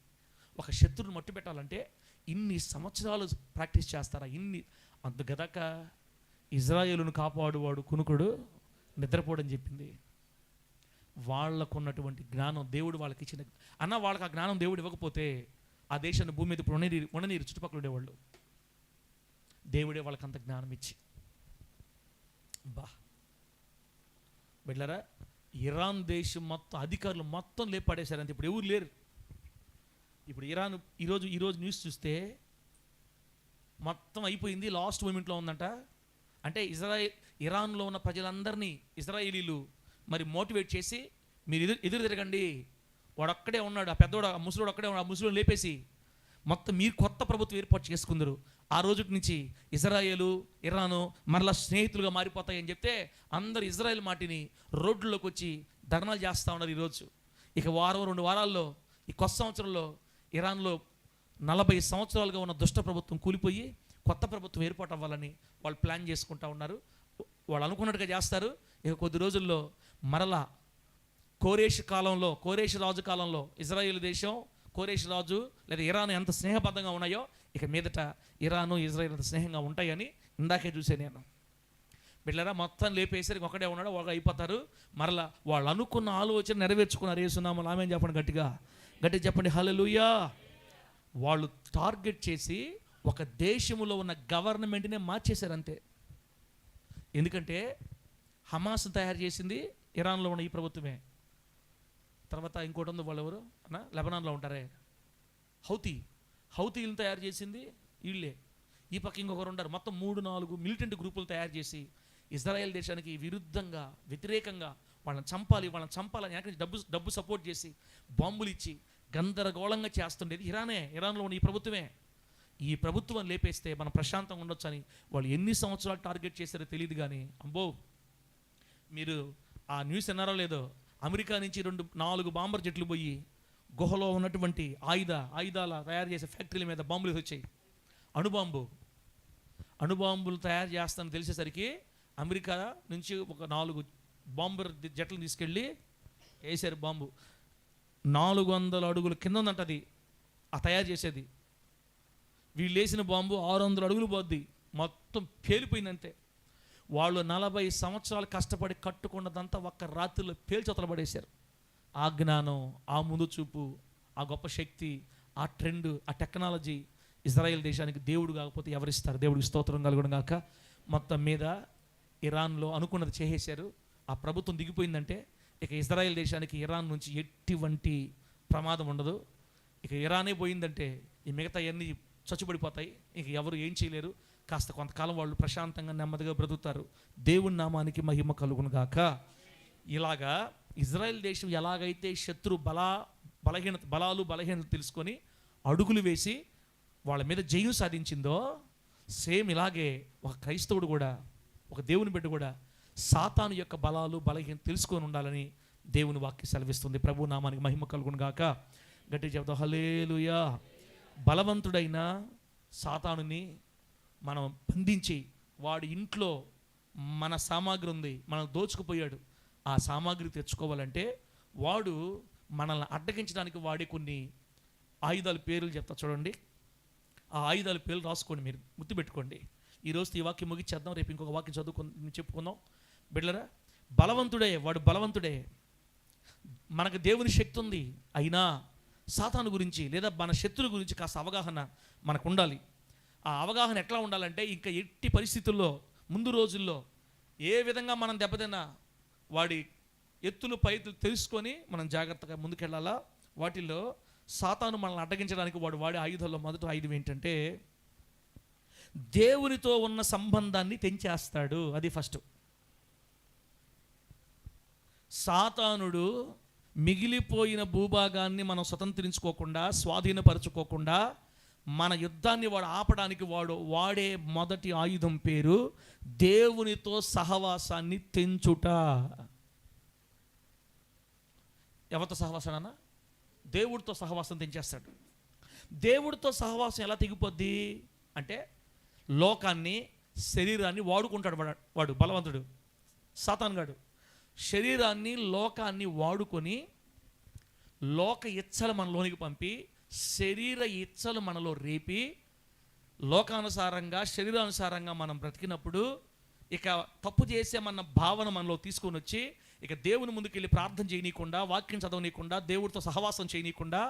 ఒక శత్రువుని మట్టు పెట్టాలంటే ఇన్ని సంవత్సరాలు ప్రాక్టీస్ చేస్తారా? అంత గదక ఇజ్రాయేలును కాపాడువాడు కునుకుడు నిద్రపోవడం చెప్పింది. వాళ్ళకున్నటువంటి జ్ఞానం దేవుడు వాళ్ళకి ఇచ్చిన, వాళ్ళకి ఆ జ్ఞానం దేవుడు ఇవ్వకపోతే ఆ దేశాన్ని భూమి మీద ఉండనీరు చుట్టుపక్కల ఉండేవాళ్ళు. దేవుడే వాళ్ళకి అంత జ్ఞానం ఇచ్చి. బిడ్డలారా, ఇరాన్ దేశం మొత్తం అధికారులు మొత్తం లేపాడేశారంటే ఇప్పుడు ఎవరు లేరు. ఇప్పుడు ఇరాన్ ఈరోజు న్యూస్ చూస్తే మొత్తం అయిపోయింది, లాస్ట్ మూమెంట్లో ఉందంట. అంటే ఇరాన్లో ఉన్న ప్రజలందరినీ ఇజ్రాయేలీలు మరి మోటివేట్ చేసి, మీరు ఎదురు తిరగండి, వాడొక్కడే ఉన్నాడు, ఆ పెద్దోడు ఆ ముసలోడు ఒక్కడే ఉన్నాడు, ఆ ముసలోడు లేపేసి మొత్తం మీరు కొత్త ప్రభుత్వం ఏర్పాటు చేసుకుందరు. ఆ రోజు నుంచి ఇజ్రాయేలు ఇరాను మరలా స్నేహితులుగా మారిపోతాయని చెప్తే అందరూ ఇజ్రాయేల్ మాటిని రోడ్లలోకి వచ్చి ధర్నాలు చేస్తూ ఉన్నారు ఈరోజు. ఇక 2 వారాల్లో ఈ కొత్త సంవత్సరంలో ఇరాన్లో 40 సంవత్సరాలుగా ఉన్న దుష్ట ప్రభుత్వం కూలిపోయి కొత్త ప్రభుత్వం ఏర్పాటు అవ్వాలని వాళ్ళు ప్లాన్ చేసుకుంటూ ఉన్నారు. వాళ్ళు అనుకున్నట్టుగా చేస్తారు. ఇక కొద్ది రోజుల్లో మరలా కోరేష్ రాజు కాలంలో ఇజ్రాయేల్ దేశం, కోరేష్ రాజు లేదా ఇరాన్ ఎంత స్నేహబద్ధంగా ఉన్నాయో ఇక మీదట ఇరాను ఇజ్రాయేల్ అంత స్నేహంగా ఉంటాయని ఇందాకే చూసే నేను. బిడ్డలారా, మొత్తం లేపేసరికి ఒకడే ఉన్నాడు, వాళ్ళు అయిపోతారు. మరలా వాళ్ళు అనుకున్న ఆలోచన నెరవేర్చుకున్నారు. యేసునామములో ఆమేన్ చెప్పండి, గట్టిగా చెప్పండి హల్లెలూయా. వాళ్ళు టార్గెట్ చేసి ఒక దేశంలో ఉన్న గవర్నమెంట్నే మార్చేశారు అంతే. ఎందుకంటే హమాస్ను తయారు చేసింది ఇరాన్లో ఉన్న ఈ ప్రభుత్వమే. తర్వాత ఇంకోటి ఉంది, వాళ్ళు ఎవరు అన్న లెబనాన్లో ఉంటారే, హౌతీలను తయారు చేసింది వీళ్ళే. ఈ పక్క ఇంకొకరు ఉంటారు. మొత్తం 3-4 మిలిటెంట్ గ్రూపులు తయారు చేసి ఇజ్రాయెల్ దేశానికి విరుద్ధంగా వ్యతిరేకంగా వాళ్ళని చంపాలని డబ్బు సపోర్ట్ చేసి బాంబులు ఇచ్చి గందరగోళంగా చేస్తుండేది ఇరాన్లో ఉన్న ఈ ప్రభుత్వమే. ఈ ప్రభుత్వం లేపేస్తే మనం ప్రశాంతంగా ఉండొచ్చు అని వాళ్ళు ఎన్ని సంవత్సరాలు టార్గెట్ చేశారో తెలియదు. కానీ అంబో, మీరు ఆ న్యూస్ విన్నారో లేదో, అమెరికా నుంచి 4 బాంబర్ జెట్లు పోయి గుహలో ఉన్నటువంటి ఆయుధాల తయారు చేసే ఫ్యాక్టరీల మీద బాంబులు వచ్చాయి. అణుబాంబులు తయారు చేస్తానని తెలిసేసరికి అమెరికా నుంచి ఒక 4 బాంబర్ జెట్లను తీసుకెళ్ళి వేసారు బాంబు. 400 అడుగుల కింద ఉందంట అది ఆ తయారు చేసేది. వీళ్ళు వేసిన బాంబు 600 అడుగులు పోద్ది, మొత్తం పేలిపోయిందంతే. వాళ్ళు 40 సంవత్సరాలు కష్టపడి కట్టుకున్నదంతా ఒక్క రాత్రిలో పేల్చొతలు పడేశారు. ఆ జ్ఞానం, ఆ ముందు చూపు, ఆ గొప్ప శక్తి, ఆ ట్రెండ్, ఆ టెక్నాలజీ ఇజ్రాయెల్ దేశానికి దేవుడు కాకపోతే ఎవరిస్తారు? దేవుడికి స్తోత్రం కలుగును గాక. మొత్తం మీద ఇరాన్లో అనుకున్నది చేసేశారు. ఆ ప్రభుత్వం దిగిపోయిందంటే ఇక ఇజ్రాయెల్ దేశానికి ఇరాన్ నుంచి ఎటువంటి ప్రమాదం ఉండదు. ఇక ఇరానే పోయిందంటే ఈ మిగతా అన్నీ చచ్చుబడిపోతాయి. ఇక ఎవరు ఏం చేయలేరు. కాస్త కొంతకాలం వాళ్ళు ప్రశాంతంగా నెమ్మదిగా బ్రతుకుతారు. దేవుని నామానికి మహిమ కలుగును గాక. ఇలాగా ఇజ్రాయెల్ దేశం ఎలాగైతే శత్రు బలహీనత తెలుసుకొని అడుగులు వేసి వాళ్ళ మీద జయం సాధించిందో, సేమ్ ఇలాగే ఒక క్రైస్తవుడు కూడా, ఒక దేవుని బిడ్డ కూడా సాతాను యొక్క బలహీనత తెలుసుకొని ఉండాలని దేవుని వాక్యం సెలవిస్తుంది. ప్రభు నామానికి మహిమ కలుగును గాక. గట్టి చెప్తాం హల్లెలూయా. బలవంతుడైన సాతానుని మనం బంధించి, వాడి ఇంట్లో మన సామాగ్రి ఉంది, మనం దోచుకుపోయాడు, ఆ సామాగ్రి తెచ్చుకోవాలంటే వాడు మనల్ని అడ్డగించడానికి వాడే కొన్ని ఆయుధాల పేర్లు చెప్తా చూడండి. ఆ ఆయుధాల పేర్లు రాసుకోండి, మీరు గుర్తుపెట్టుకోండి. ఈరోజు ఈ వాక్యం ముగిచ్చేద్దాం, రేపు ఇంకొక వాక్యం చెప్పుకుందాం. బిడ్డలరా, వాడు బలవంతుడే. మనకు దేవుని శక్తి ఉంది, అయినా సాతాను గురించి లేదా మన శత్రువు గురించి కాస్త అవగాహన మనకు ఉండాలి. ఆ అవగాహన ఎట్లా ఉండాలంటే, ఇంకా ఎట్టి పరిస్థితుల్లో ముందు రోజుల్లో ఏ విధంగా మనం దెబ్బతిన్నా వాడి ఎత్తులు పైతులు తెలుసుకొని మనం జాగ్రత్తగా ముందుకెళ్ళాలా. వాటిల్లో సాతాను మనల్ని అడ్డగించడానికి వాడు వాడే ఆయుధాల్లో మొదటి ఆయుధం ఏంటంటే, దేవునితో ఉన్న సంబంధాన్ని తెంచేస్తాడు. అది ఫస్ట్. సాతానుడు మిగిలిపోయిన భూభాగాన్ని మనం స్వతంత్రించుకోకుండా, స్వాధీనపరచుకోకుండా మన యుద్ధాన్ని వాడు ఆపడానికి వాడే మొదటి ఆయుధం పేరు దేవునితో సహవాసాన్ని తెంచుట. ఎవరితో సహవాసం అన్న? దేవుడితో సహవాసం తెంచేస్తాడు. దేవుడితో సహవాసం ఎలా తెగిపోద్ది అంటే, లోకాన్ని, శరీరాన్ని వాడుకుంటాడు వాడు బలవంతుడు, సాతానుగాడు. శరీరాన్ని, లోకాన్ని వాడుకొని లోక ఇచ్చలు మనలోనికి పంపి, శరీర ఇచ్చలు మనలో రేపి, లోకానుసారంగా శరీరానుసారంగా మనం బ్రతికినప్పుడు ఇక తప్పు చేసామన్న భావన మనలో తీసుకొని వచ్చి, ఇక దేవుని ముందుకు వెళ్ళి ప్రార్థన చేయనీయకుండా, వాక్యం చదవనీయకుండా, దేవుడితో సహవాసం చేయనీయకుండా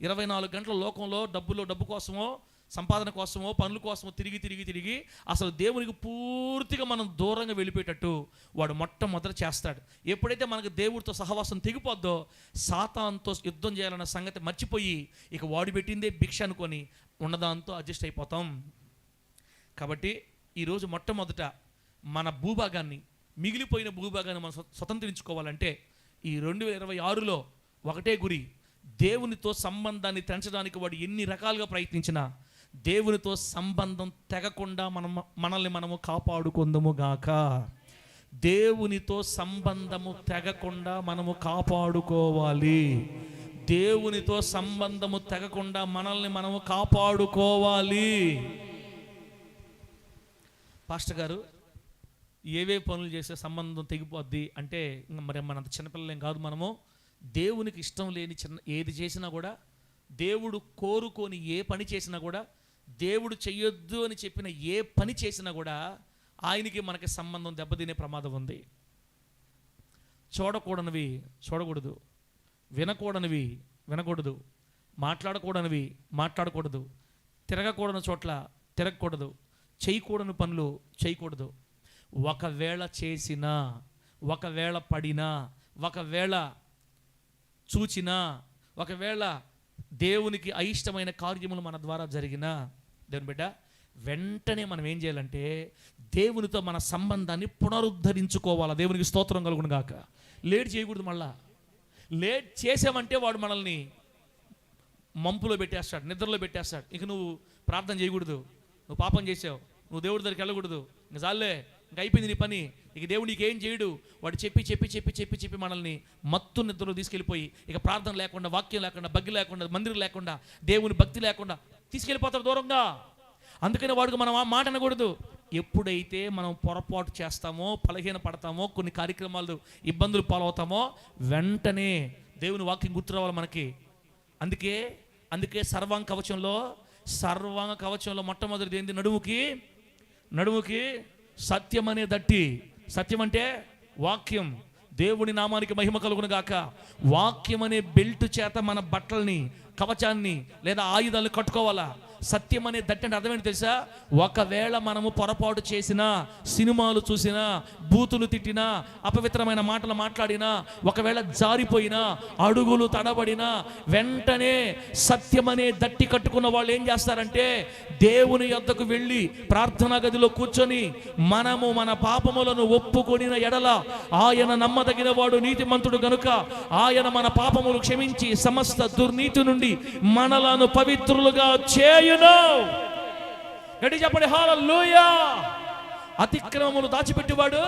24 గంటల లోకంలో డబ్బు కోసమో, సంపాదన కోసమో, పనుల కోసమో తిరిగి అసలు దేవునికి పూర్తిగా మనం దూరంగా వెళ్ళిపోయేటట్టు వాడు మొట్టమొదట చేస్తాడు. ఎప్పుడైతే మనకు దేవుడితో సహవాసం తెగిపోద్దో, సాతానుతో యుద్ధం చేయాలన్న సంగతి మర్చిపోయి ఇక వాడు పెట్టిందే భిక్ష అనుకొని ఉన్నదాంతో అడ్జస్ట్ అయిపోతాం. కాబట్టి ఈరోజు మొట్టమొదట మన భూభాగాన్ని, మిగిలిపోయిన భూభాగాన్ని మనం స్వతంత్రించుకోవాలంటే ఈ 2026లో ఒకటే గురి, దేవునితో సంబంధాన్ని తెంచడానికి వాడు ఎన్ని రకాలుగా ప్రయత్నించినా దేవునితో సంబంధం తెగకుండా మనల్ని మనము కాపాడుకుందాము గాక. దేవునితో సంబంధము తెగకుండా మనము కాపాడుకోవాలి. దేవునితో సంబంధము తెగకుండా మనల్ని మనము కాపాడుకోవాలి. పాస్టర్ గారు, ఏవే పనులు చేసే సంబంధం తెగిపోద్ది అంటే, మరి మనంత చిన్నపిల్లలేం కాదు మనము. దేవునికి ఇష్టం లేని ఏది చేసినా కూడా, దేవుడు కోరుకొని ఏ పని చేసినా కూడా, దేవుడు చెయ్యొద్దు అని చెప్పిన ఏ పని చేసినా కూడా ఆయనకి మనకి సంబంధం దెబ్బతినే ప్రమాదం ఉంది. చూడకూడనివి చూడకూడదు, వినకూడనివి వినకూడదు, మాట్లాడకూడనివి మాట్లాడకూడదు, తిరగకూడని చోట్ల తిరగకూడదు, చేయకూడని పనులు చేయకూడదు. ఒకవేళ చేసినా, ఒకవేళ పడినా, ఒకవేళ చూచినా, ఒకవేళ దేవునికి అయిష్టమైన కార్యములు మన ద్వారా జరిగినా, దేవుని బిడ్డ, వెంటనే మనం ఏం చేయాలంటే దేవునితో మన సంబంధాన్ని పునరుద్ధరించుకోవాలా. దేవునికి స్తోత్రం కలుగును గాక. లేట్ చేయకూడదు. మళ్ళా లేట్ చేసామంటే వాడు మనల్ని మంపులో పెట్టేస్తాడు, నిద్రలో పెట్టేస్తాడు. ఇక నువ్వు ప్రార్థన చేయకూడదు, నువ్వు పాపం చేసావు, నువ్వు దేవుడి దగ్గరికి వెళ్ళకూడదు, ఇంక చాలే, ఇంక అయిపోయింది నీ పని, ఇక దేవుడు నీకేం చేయడు. వాడు చెప్పి మనల్ని మత్తు నిద్రలో తీసుకెళ్ళిపోయి ఇక ప్రార్థన లేకుండా, వాక్యం లేకుండా, భక్తి లేకుండా, మందిరం లేకుండా, దేవుని భక్తి లేకుండా తీసుకెళ్ళిపోతాడు దూరంగా. అందుకని వాడికి మనం ఆ మాట అనకూడదు. ఎప్పుడైతే మనం పొరపాటు చేస్తామో, బలహీన పడతామో, కొన్ని కార్యక్రమాలు ఇబ్బందులు పాలవుతామో, వెంటనే దేవుని వాక్యం గుర్తు రావాలి మనకి. అందుకే సర్వాంగ కవచంలో మొట్టమొదటిది ఏంది? నడుముకి సత్యం అనే దట్టి. సత్యం అంటే వాక్యం. దేవుని నామానికి మహిమ కలుగును గాక. వాక్యం అనే బెల్ట్ చేత మన బట్టల్ని, కవచాన్ని లేదా ఆయుధాలను కట్టుకోవాలా. సత్యం అనే దట్టి అంటే అర్థమేంటి తెలుసా? ఒకవేళ మనము పొరపాటు చేసినా, సినిమాలు చూసినా, బూతులు తిట్టినా, అపవిత్రమైన మాటలు మాట్లాడినా, ఒకవేళ జారిపోయినా, అడుగులు తడబడినా, వెంటనే సత్యం అనే దట్టి కట్టుకున్న వాళ్ళు ఏం చేస్తారంటే దేవుని యొద్దకు వెళ్ళి ప్రార్థనా గదిలో కూర్చొని మనము మన పాపములను ఒప్పుకొనిన ఎడల ఆయన నమ్మదగిన వాడు, నీతిమంతుడు గనుక ఆయన మన పాపములు క్షమించి సమస్త దుర్నీతి నుండి మనలను పవిత్రులుగా చేయును. గట్టి చెప్పండి హల్లెలూయా. అతిక్రమములు దాచిపెట్టువాడు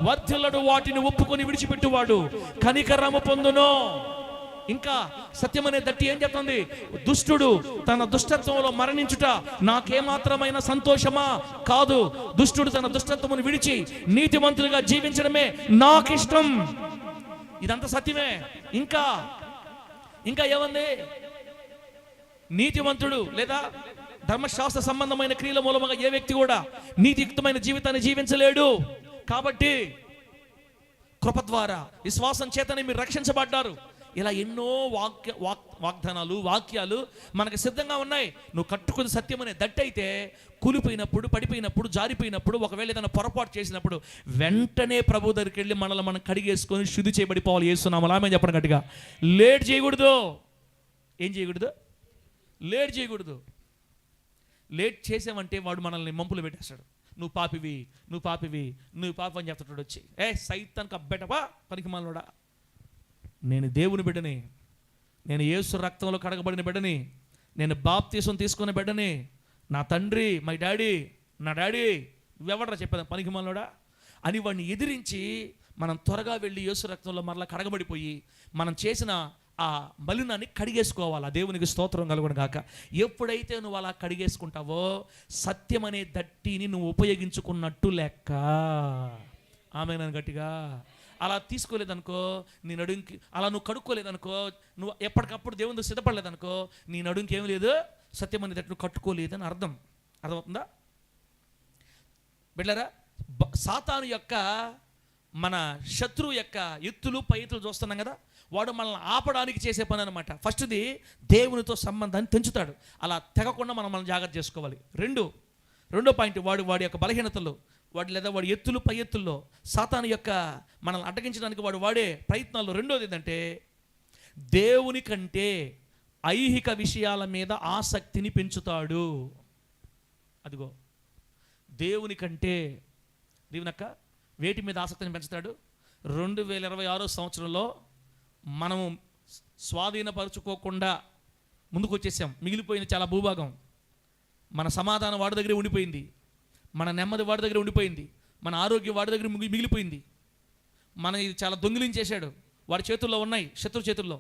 వర్ధిల్లడు, వాటిని ఒప్పుకొని విడిచిపెట్టువాడు కనికరము పొందును. ఇంకా సత్యమనే దట్టి ఏం చెప్తుంది? దుష్టుడు తన దుష్టత్వంలో మరణించుట నాకేమాత్రమైన సంతోషమా? కాదు. దుష్టుడు తన దుష్టత్వమును విడిచి నీతిమంతులుగా జీవించడమే నాకిష్టం. ఇదంతా సత్యమే. ఇంకా ఇంకా ఏముంది? నీతివంతుడు లేదా ధర్మశాస్త్ర సంబంధమైన క్రియల మూలముగా ఏ వ్యక్తి కూడా నీతియుక్తమైన జీవితాన్ని జీవించలేడు. కాబట్టి కృప ద్వారా విశ్వాసం చేతనే మీరు రక్షించబడ్డారు. ఇలా ఎన్నో వాగ్దానాలు, వాక్యాలు మనకు సిద్ధంగా ఉన్నాయి. నువ్వు కట్టుకుని సత్యం అనే దట్టయితే కూలిపోయినప్పుడు, పడిపోయినప్పుడు, జారిపోయినప్పుడు, ఒకవేళ ఏదైనా పొరపాటు చేసినప్పుడు వెంటనే ప్రభు దగ్గరికి వెళ్ళి మనల్ని మనం కడిగేసుకొని శుద్ధి చేయబడిపోవాలి. చేస్తున్నాము ఆమె చెప్పండి గట్టిగా. లేట్ చేయకూడదు. ఏం చేయకూడదు? లేట్ చేయకూడదు. లేట్ చేసామంటే వాడు మనల్ని మంపులు పెట్టేస్తాడు. నువ్వు పాపివి, నువ్వు పాపివి, నువ్వు పాపి అని చెప్తాడు వచ్చి. సైతానికి అబ్బెటవా పనికి మాలోడా, నేను దేవుని బిడ్డని, నేను యేసు రక్తంలో కడగబడిన బిడ్డని, నేను బాప్తీసం తీసుకున్న బిడ్డని, నా తండ్రి, మై డాడీ, నా డాడీ, నువ్వెవడరా చెప్పేదా పనికి మాలోడా అని వాడిని ఎదిరించి మనం త్వరగా వెళ్ళి యేసు రక్తంలో మరలా కడగబడిపోయి మనం చేసిన ఆ మలినాన్ని కడిగేసుకోవాలి. ఆ దేవునికి స్తోత్రం కలుగును గాక. ఎప్పుడైతే నువ్వు అలా కడిగేసుకుంటావో సత్యం అనే దట్టిని నువ్వు ఉపయోగించుకున్నట్టు లెక్క. ఆమె నన్ను గట్టిగా అలా తీసుకోలేదనుకో, నీ నడుంకి అలా నువ్వు కడుక్కోలేదనుకో, నువ్వు ఎప్పటికప్పుడు దేవుని సిద్ధపడలేదనుకో, నీ నడుంకి ఏం లేదు, సత్యం అనే దట్టు కట్టుకోలేదని అర్థమవుతుందా బిడ్డలారా? సాతాను యొక్క, మన శత్రువు యొక్క ఎత్తులు పై ఎత్తులు చూస్తున్నాం కదా, వాడు మనల్ని ఆపడానికి చేసే పని అనమాట. ఫస్ట్ది దేవునితో సంబంధాన్ని తెంచుతాడు. అలా తెగకుండా మనం జాగ్రత్త చేసుకోవాలి. రెండో పాయింట్, వాడి యొక్క బలహీనతలు, వాడి ఎత్తులు పై ఎత్తుల్లో సాతాను యొక్క మనల్ని అడ్డగించడానికి వాడు వాడే ప్రయత్నాల్లో రెండోది ఏంటంటే దేవుని కంటే ఐహిక విషయాల మీద ఆసక్తిని పెంచుతాడు. అదిగో దేవుని కంటే దేవునక్క వేటి మీద ఆసక్తిని పెంచుతాడు? 2026 సంవత్సరంలో మనము స్వాధీనపరచుకోకుండా ముందుకు వచ్చేసాం. మిగిలిపోయిన చాలా భూభాగం. మన సమాధానం వాడి దగ్గరే ఉండిపోయింది, మన నెమ్మది వాడి దగ్గర ఉండిపోయింది, మన ఆరోగ్యం వాడి దగ్గర మిగిలిపోయింది. మన ఇది చాలా దొంగిలించేశాడు, వాడి చేతుల్లో ఉన్నాయి, శత్రు చేతుల్లో.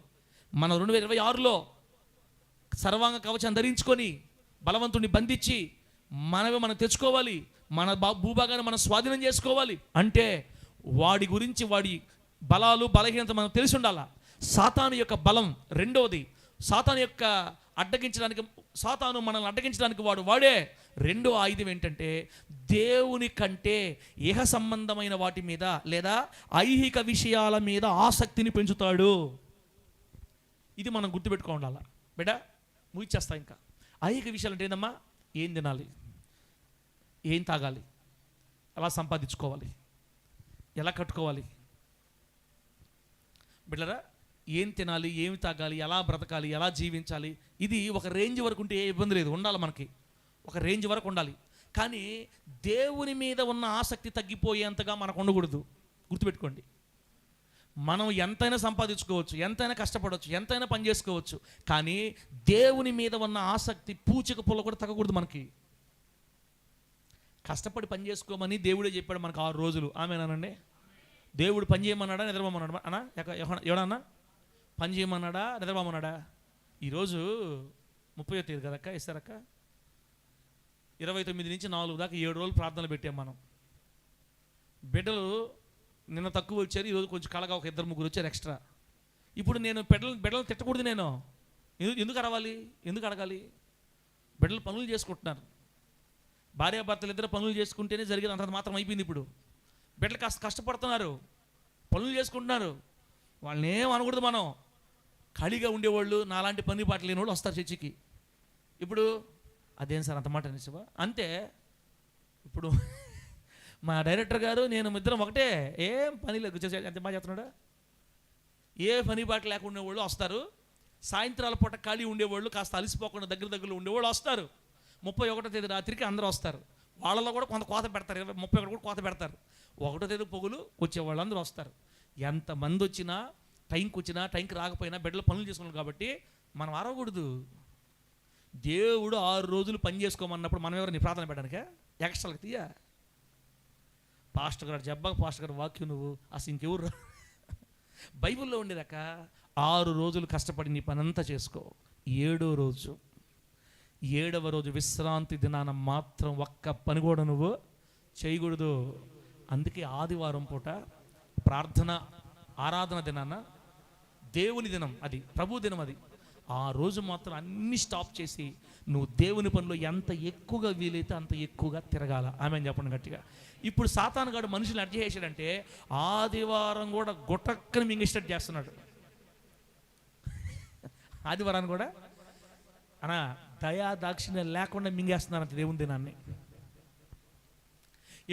మనం 2026లో సర్వాంగ కవచాన్ని ధరించుకొని బలవంతుడిని బంధించి మనం తెచ్చుకోవాలి. మన భూభాగాన్ని మనం స్వాధీనం చేసుకోవాలి. అంటే వాడి గురించి, వాడి బలాలు, బలహీనత మనం తెలిసి ఉండాలా. సాతాను యొక్క బలం రెండవది. సాతాను యొక్క సాతాను మనల్ని అడ్డగించడానికి వాడే రెండో ఆయుధం ఏంటంటే దేవుని కంటే ఇహ సంబంధమైన వాటి మీద లేదా ఐహిక విషయాల మీద ఆసక్తిని పెంచుతాడు. ఇది మనం గుర్తుపెట్టుకోవాలా బిడ్డ. ముగిచ్చేస్తా. ఇంకా ఐహిక విషయాలు అంటే ఏందమ్మా? ఏం తినాలి, ఏం తాగాలి, ఎలా సంపాదించుకోవాలి, ఎలా కట్టుకోవాలి బిడ్డరా, ఏం తినాలి, ఏమి తాగాలి, ఎలా బ్రతకాలి, ఎలా జీవించాలి, ఇది ఒక రేంజ్ వరకు ఉంటే ఏ ఇబ్బంది లేదు. ఉండాలి, మనకి ఒక రేంజ్ వరకు ఉండాలి. కానీ దేవుని మీద ఉన్న ఆసక్తి తగ్గిపోయేంతగా మనకు ఉండకూడదు. గుర్తుపెట్టుకోండి. మనం ఎంతైనా సంపాదించుకోవచ్చు, ఎంతైనా కష్టపడవచ్చు, ఎంతైనా పని చేసుకోవచ్చు, కానీ దేవుని మీద ఉన్న ఆసక్తి పూచిక పుల్ల కూడా తగ్గకూడదు. మనకి కష్టపడి పని చేసుకోమని దేవుడే చెప్పాడు మనకు 6 రోజులు. ఆమెనానండి. దేవుడు పని చేయమన్నాడా, నిద్రపోమన్నాడా? అన్నా ఎవడన్నా పని చేయమన్నాడా, నిద్రపోమన్నాడా? ఈరోజు 30వ తేదీ కదక్క, ఇస్తారక్క. 29 నుంచి 4 దాకా 7 రోజులు ప్రార్థనలు పెట్టాం మనం. బిడ్డలు నిన్న తక్కువ వచ్చారు, ఈరోజు కొంచెం కలగా ఒక 2-3 వచ్చారు ఎక్స్ట్రా. ఇప్పుడు నేను బిడ్డలు తిట్టకూడదు. నేను ఎందుకు అరవాలి, ఎందుకు అడగాలి? బిడ్డలు పనులు చేసుకుంటున్నారు. భార్యాభర్తలు ఇద్దరు పనులు చేసుకుంటేనే జరిగేది అంత మాత్రం అయిపోయింది. ఇప్పుడు బిడ్డలు కాస్త కష్టపడుతున్నారు, పనులు చేసుకుంటున్నారు. వాళ్ళని ఏం అనకూడదు. మనం ఖాళీగా ఉండేవాళ్ళు, నాలాంటి పని పాట లేని వాళ్ళు వస్తారు చర్చికి. ఇప్పుడు అదేం సార్ అంత మాట నిజమా? అంతే. ఇప్పుడు మా డైరెక్టర్ గారు నేను ఇద్దరం ఒకటే, ఏం పని లేదు, ఎంత బాగా చెప్తున్నాడా. ఏ పని బాట లేకుండా ఉండేవాళ్ళు వస్తారు, సాయంత్రాల పూట ఖాళీ ఉండేవాళ్ళు, కాస్త అలసిపోకుండా దగ్గరలో ఉండేవాళ్ళు వస్తారు. 31వ తేదీ రాత్రికి అందరూ వస్తారు. వాళ్ళలో కూడా కొంత కోత పెడతారు, 31 కూడా కోత పెడతారు. 1వ తేదీ పొగులు వచ్చేవాళ్ళు అందరూ వస్తారు. ఎంతమంది వచ్చినా టైంకి రాకపోయినా బిడ్డలు పనులు చేసుకోవాలి కాబట్టి మనం అరవకూడదు. దేవుడు 6 రోజులు పని చేసుకోమన్నప్పుడు మనం ఎవరు నీ ప్రార్థన పెట్టడానికే ఎక్స్ట్రాలకు తీయ. పాస్టర్ గారు పాస్టర్ గారు వాక్యం నువ్వు అసలు ఇంకెవరు బైబిల్లో ఉండేదాక 6 రోజులు కష్టపడి నీ పనంతా చేసుకో. 7వ రోజు విశ్రాంతి దినాన మాత్రం ఒక్క పని కూడా నువ్వు చేయకూడదు. అందుకే ఆదివారం పూట ప్రార్థన ఆరాధన దినాన దేవుని దినం, అది ప్రభు దినం. అది ఆ రోజు మాత్రం అన్ని స్టాప్ చేసి నువ్వు దేవుని పనిలో ఎంత ఎక్కువగా వీలైతే అంత ఎక్కువగా తిరగాల. ఆమె చెప్పండి గట్టిగా. ఇప్పుడు సాతానుగాడు మనుషులు అడ్జ చేశాడంటే ఆదివారం కూడా గుట్టక్కని మింగిస్టట్ చేస్తున్నాడు. ఆదివారాన్ని కూడా అనా దయా దాక్షిణ్యం లేకుండా మింగేస్తున్నారంట దేవుని దినాన్ని.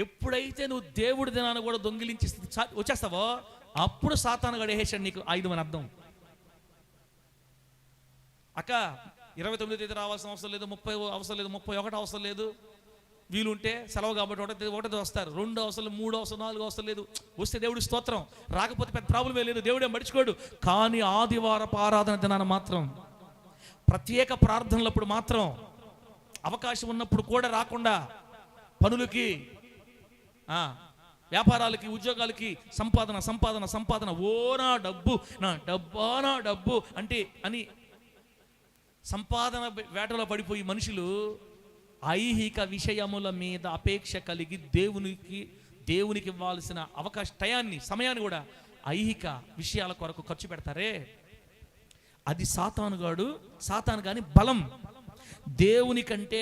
ఎప్పుడైతే నువ్వు దేవుడి దినాన్ని కూడా దొంగిలించి వచ్చేస్తావో అప్పుడు సాతానుగాడు వేసాడు నీకు ఆయుధం అని అర్థం. అక్క 29వ తేదీ రావాల్సిన అవసరం లేదు, 30 అవసరం లేదు, 31 అవసరం లేదు, వీలుంటే సెలవు కాబట్టి ఒకటి వస్తారు, 2 అవసరం లేదు, 3 అవసరం, 4 అవసరం లేదు. వస్తే దేవుడి స్తోత్రం, రాకపోతే పెద్ద ప్రాబ్లమే లేదు, దేవుడే మర్చిపోడు. కానీ ఆదివారపు ఆరాధన దినాన మాత్రం, ప్రత్యేక ప్రార్థనలప్పుడు మాత్రం, అవకాశం ఉన్నప్పుడు కూడా రాకుండా పనులకి, వ్యాపారాలకి, ఉద్యోగాలకి సంపాదన ఓ నా డబ్బు నా డబ్బు అంటే అని సంపాదన వేటలో పడిపోయి మనుషులు ఐహిక విషయముల మీద అపేక్ష కలిగి దేవునికి ఇవ్వాల్సిన టయాన్ని, సమయాన్ని కూడా ఐహిక విషయాల కొరకు ఖర్చు పెడతారే, అది సాతాను గాని బలం. దేవుని కంటే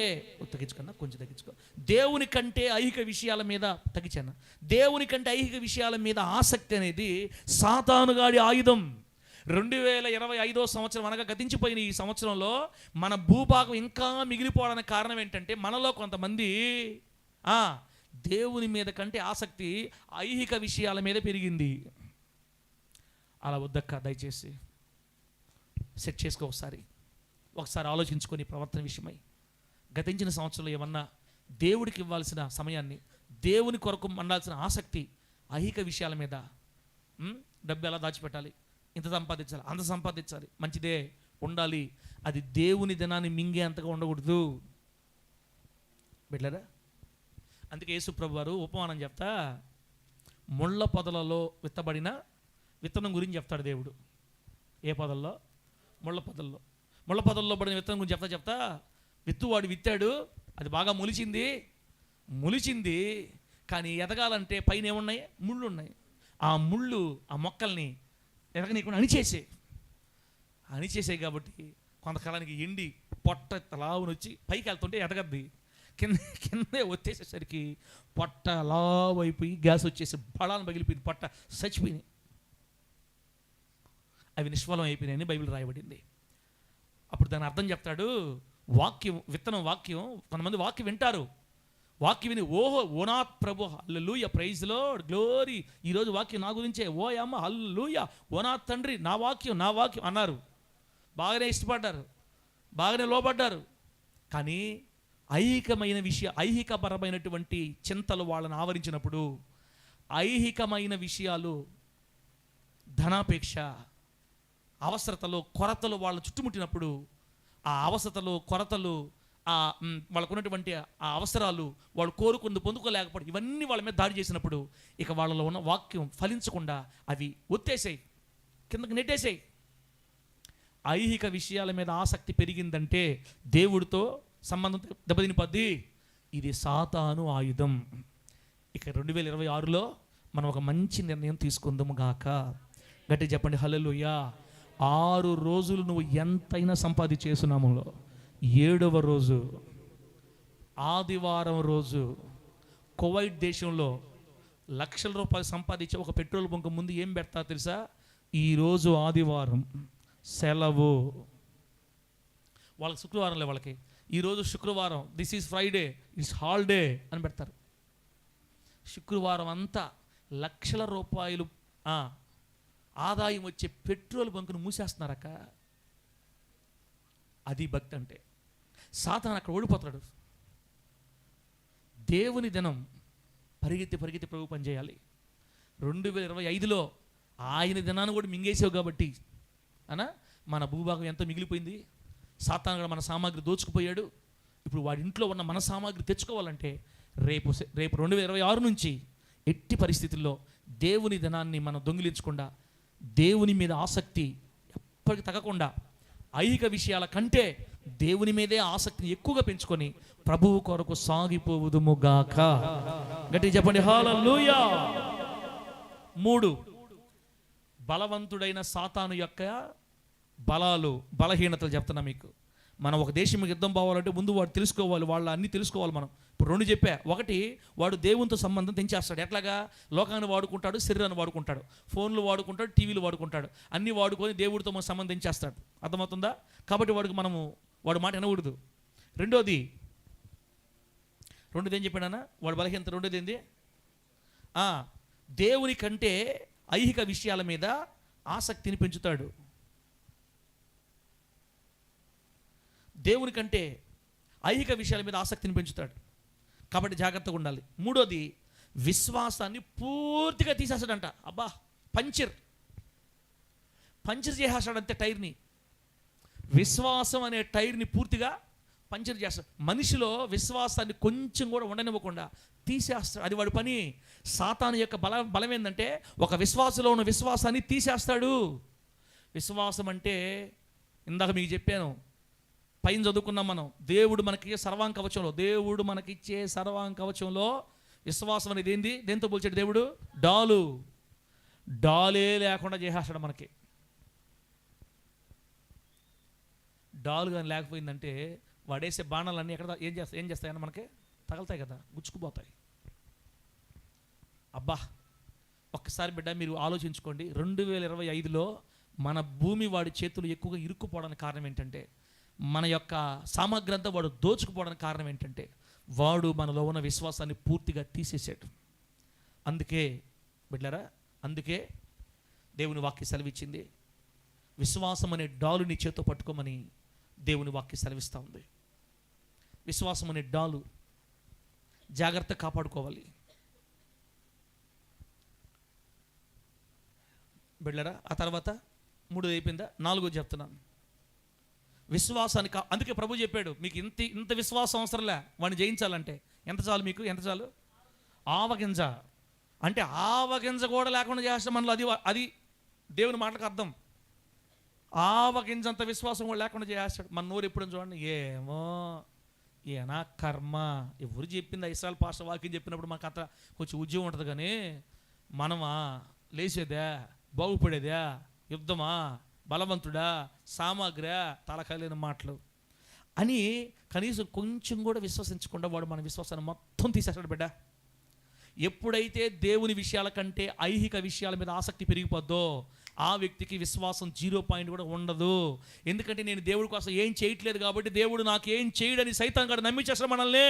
తగ్గించుకున్నా, కొంచెం తగ్గించుకో. దేవుని కంటే ఐహిక విషయాల మీద తగ్గించాను. దేవుని కంటే ఐహిక విషయాల మీద ఆసక్తి అనేది సాతానుగాడి ఆయుధం. 2025వ సంవత్సరం అనగా గతించిపోయిన ఈ సంవత్సరంలో మన భూభాగం ఇంకా మిగిలిపోవడానికి కారణం ఏంటంటే మనలో కొంతమంది దేవుని మీద కంటే ఆసక్తి ఐహిక విషయాల మీద పెరిగింది. అలా వద్దక్క, దయచేసి సెట్ చేసుకో. ఒకసారి ఆలోచించుకొని ప్రవర్తన విషయమై గతించిన సంవత్సరంలో ఏమన్నా దేవుడికి ఇవ్వాల్సిన సమయాన్ని, దేవుని కొరకు మండాల్సిన ఆసక్తి ఐహిక విషయాల మీద, డబ్బు ఎలా దాచిపెట్టాలి, ఇంత సంపాదించాలి, అంత సంపాదించాలి, మంచిదే ఉండాలి, అది దేవుని దినాన్ని మింగే అంతగా ఉండకూడదు బిడ్డలారా. అందుకే యేసు ప్రభు వారు ఉపమానం చెప్తా, ముళ్ళ పొదలలో విత్తబడిన విత్తనం గురించి చెప్తాడు దేవుడు. ఏ పొదల్లో? ముళ్ళ పొదల్లో పడిన విత్తనం గురించి చెప్తా విత్తువాడు విత్తాడు, అది బాగా మొలిచింది, కానీ ఎదగాలంటే పైన ఏమున్నాయి? ముళ్ళు ఉన్నాయి. ఆ ముళ్ళు ఆ మొక్కల్ని ఎదగనీయకుండా అణిచేసాయి కాబట్టి కొంతకాలానికి ఎండి పొట్ట లావుని వచ్చి పైకి వెళ్తుంటే ఎదగద్ది, కిందే వచ్చేసేసరికి పొట్ట లావు అయిపోయి గ్యాస్ వచ్చేసి బలాన్ని పగిలిపోయింది, పొట్ట చచ్చిపోయినాయి, అవి నిష్ఫలం అయిపోయినాయని బైబిల్ రాయబడింది. అప్పుడు దాని అర్థం చెప్తాడు. విత్తనం వాక్యం, కొంతమంది వాక్యం వింటారు, వాక్యం విని ఓనా ప్రభు హల్లెలూయా, ప్రైజ్ లార్డ్, గ్లోరీ, ఈరోజు వాక్యం నా గురించే, ఓ అమ్మ హల్లెలూయా, ఓనా తండ్రి నా వాక్యం అన్నారు. బాగానే ఇష్టపడ్డారు, బాగానే లోపడ్డారు. కానీ ఐహికపరమైనటువంటి చింతలు వాళ్ళని ఆవరించినప్పుడు, ఐహికమైన విషయాలు, ధనాపేక్ష, అవసరతలు, కొరతలు వాళ్ళని చుట్టుముట్టినప్పుడు, ఆ అవసరతలు, కొరతలు, వాళ్ళకు ఉన్నటువంటి ఆ అవసరాలు వాళ్ళు కోరుకుంది పొందుకోలేకపోతే ఇవన్నీ వాళ్ళ మీద దాడి చేసినప్పుడు ఇక వాళ్ళలో ఉన్న వాక్యం ఫలించకుండా అవి ఒత్తేసాయి, కిందకి నెట్టేసాయి. ఐహిక విషయాల మీద ఆసక్తి పెరిగిందంటే దేవుడితో సంబంధం దెబ్బతినిపోద్ది. ఇది సాతాను ఆయుధం. ఇక 2026లో మనం ఒక మంచి నిర్ణయం తీసుకుందాము గాక. గట్టిగా చెప్పండి హల్లెలూయా. 6 రోజులు నువ్వు ఎంతైనా సంపాదించేస్తున్నాములో 7వ రోజు ఆదివారం రోజు కువైట్ దేశంలో లక్షల రూపాయలు సంపాదించే ఒక పెట్రోల్ బంక్ ముందు ఏం పెడతా తెలుసా? ఈరోజు ఆదివారం సెలవు. వాళ్ళకి శుక్రవారంలో వాళ్ళకి ఈరోజు శుక్రవారం, this is Friday, it's holiday అని పెడతారు. శుక్రవారం అంతా లక్షల రూపాయలు ఆదాయం వచ్చే పెట్రోల్ బంకును మూసేస్తున్నారక్క. అది భక్తి అంటే. సాతాను అక్కడ ఓడిపోతాడు. దేవుని దినం పరిగెత్తి ప్రభు పని చేయాలి. 2025లో ఆయన దినాన్ని కూడా మింగేసావు కాబట్టి మన భూభాగం ఎంత మిగిలిపోయింది. సాతాను కూడా మన సామాగ్రి దోచుకుపోయాడు. ఇప్పుడు వాడి ఇంట్లో ఉన్న మన సామాగ్రి తెచ్చుకోవాలంటే రేపు 2026 నుంచి ఎట్టి పరిస్థితుల్లో దేవుని దినాన్ని మనం దొంగిలించకుండా, దేవుని మీద ఆసక్తి ఎప్పటికీ తగ్గకుండా, ఐహిక విషయాల కంటే దేవుని మీదే ఆసక్తిని ఎక్కువగా పెంచుకొని ప్రభువు కొరకు సాగిపోవుదుము గాక. గట్టిగా చెప్పండి హల్లెలూయా. 3, బలవంతుడైన సాతాను యొక్క బలహీనతలు చెప్తున్నా మీకు. మనం ఒక దేశం యుద్ధం పోవాలంటే ముందు వాడు తెలుసుకోవాలి, వాళ్ళ అన్నీ తెలుసుకోవాలి మనం. ఇప్పుడు 2 చెప్పా. 1, వాడు దేవునితో సంబంధం తెంచేస్తాడు. ఎట్లాగా? లోకాన్ని వాడుకుంటాడు, శరీరాన్ని వాడుకుంటాడు, ఫోన్లు వాడుకుంటాడు, టీవీలు వాడుకుంటాడు, అన్నీ వాడుకొని దేవుడితో మనం సంబంధం తెంచేస్తాడు. అర్థమవుతుందా? కాబట్టి వాడు మాట వినకూడదు. 2ది ఏం చెప్పాడన్నా? వాడు బలహీనత 2ది ఏంది? దేవుని కంటే ఐహిక విషయాల మీద ఆసక్తిని పెంచుతాడు. దేవుని కంటే ఐహిక విషయాల మీద ఆసక్తిని పెంచుతాడు. కాబట్టి జాగ్రత్తగా ఉండాలి. 3ది విశ్వాసాన్ని పూర్తిగా తీసేస్తాడంట. అబ్బా, పంచర్ చేసేస్తాడంతే టైర్ని. విశ్వాసం అనే టైర్ని పూర్తిగా పంచర్ చేస్తాడు. మనిషిలో విశ్వాసాన్ని కొంచెం కూడా ఉండనివ్వకుండా తీసేస్తాడు. అది వాడి పని. సాతాను యొక్క బలం ఏంటంటే ఒక విశ్వాసంలో ఉన్న విశ్వాసాన్ని తీసేస్తాడు. విశ్వాసం అంటే ఇందాక మీకు చెప్పాను, పైన చదువుకున్నాం మనం. దేవుడు మనకి సర్వాంకవచంలో, దేవుడు మనకిచ్చే సర్వాంకవచంలో విశ్వాసం అనేది ఏంది? దేంతో పోల్చాడు దేవుడు? డాలే లేకుండా చేసేస్తాడు మనకి. డాలు కానీ లేకపోయిందంటే వాడేసే బాణాలన్నీ ఎక్కడ ఏం చేస్తాయన్న మనకి తగలుతాయి కదా, గుచ్చుకుపోతాయి. అబ్బా, ఒక్కసారి బిడ్డ మీరు ఆలోచించుకోండి. 2025లో మన భూమి వాడి చేతులు ఎక్కువగా ఇరుక్కుపోవడానికి కారణం ఏంటంటే, మన యొక్క సామగ్రి అంతా వాడు దోచుకుపోవడానికి కారణం ఏంటంటే, వాడు మనలో ఉన్న విశ్వాసాన్ని పూర్తిగా తీసేసాడు. అందుకే దేవుని వాక్య సెలవిచ్చింది, విశ్వాసం అనే డాలు నీ చేత్తో పట్టుకోమని దేవుని వాక్య సెలవిస్తూ ఉంది. విశ్వాసం అనే డాలు జాగ్రత్త కాపాడుకోవాలి బిడ్డలారా. ఆ తర్వాత 3 అయిపోయిందా? 4 చెప్తున్నాను. విశ్వాసానికి అందుకే ప్రభు చెప్పాడు, మీకు ఇంత విశ్వాసం అవసరంలే వాడిని జయించాలంటే. ఎంత చాలు మీకు? ఎంత చాలు? ఆవగింజ. అంటే ఆవగింజ కూడా లేకుండా చేస్తాం మనలో. అది దేవుని మాటలకు అర్థం. ఆవగింజంత విశ్వాసం కూడా లేకుండా చేస్తాడు. మన నోరు ఎప్పుడు చూడండి, ఏమో ఏనా కర్మ, ఎవరు చెప్పింది? ఇస్రాయల్ పాస్టర్ వాక్యం చెప్పినప్పుడు మాకు అంత కొంచెం ఉద్యోగం ఉంటుంది, కానీ మనమా లేచేదా, బాగుపడేదా, యుద్ధమా, బలవంతుడా, సామాగ్రి, తలకాయలేని మాటలు అని కనీసం కొంచెం కూడా విశ్వసించకుండా వాడు మన విశ్వాసాన్ని మొత్తం తీసేస్తాడు బిడ్డ. ఎప్పుడైతే దేవుని విషయాల కంటే ఐహిక విషయాల మీద ఆసక్తి పెరిగిపోద్దో ఆ వ్యక్తికి విశ్వాసం 0 పాయింట్ కూడా ఉండదు. ఎందుకంటే నేను దేవుడి కోసం ఏం చేయట్లేదు కాబట్టి దేవుడు నాకు ఏం చేయడని సైతాన్ గారు నమ్మించేస్తాడు మనల్ని.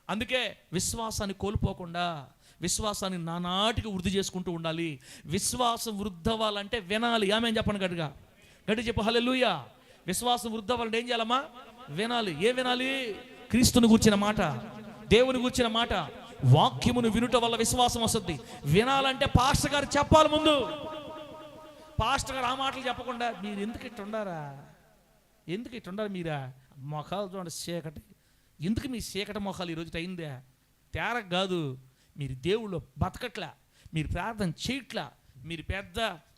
అందుకే విశ్వాసాన్ని కోల్పోకుండా విశ్వాసాన్ని నానాటికి వృద్ధి చేసుకుంటూ ఉండాలి. విశ్వాసం వృద్ధి అవ్వాలంటే వినాలి. ఆమేన్ చెప్పండి గట్టిగా. చెప్పు హల్లెలూయా. విశ్వాసం వృద్ధి అవ్వాలంటే ఏం చేయాలమ్మా? వినాలి. ఏ వినాలి? క్రీస్తుని గూర్చిన మాట, దేవుని గూర్చిన మాట, వాక్యమును వినుట వల్ల విశ్వాసం వస్తుంది. వినాలంటే పాస్టర్ గారు చెప్పాలి ముందు. పాస్టర్ గారు ఆ మాటలు చెప్పకుండా మీరు ఎందుకు ఇట్టుండారా మీరా? మొఖాలు చూడండి చీకటి. ఎందుకు మీ చీకటి మొఖాలు ఈరోజు అయిందా? తేరక కాదు, మీరు దేవుళ్ళు బతకట్లా, మీరు ప్రార్థన చేయట్లా,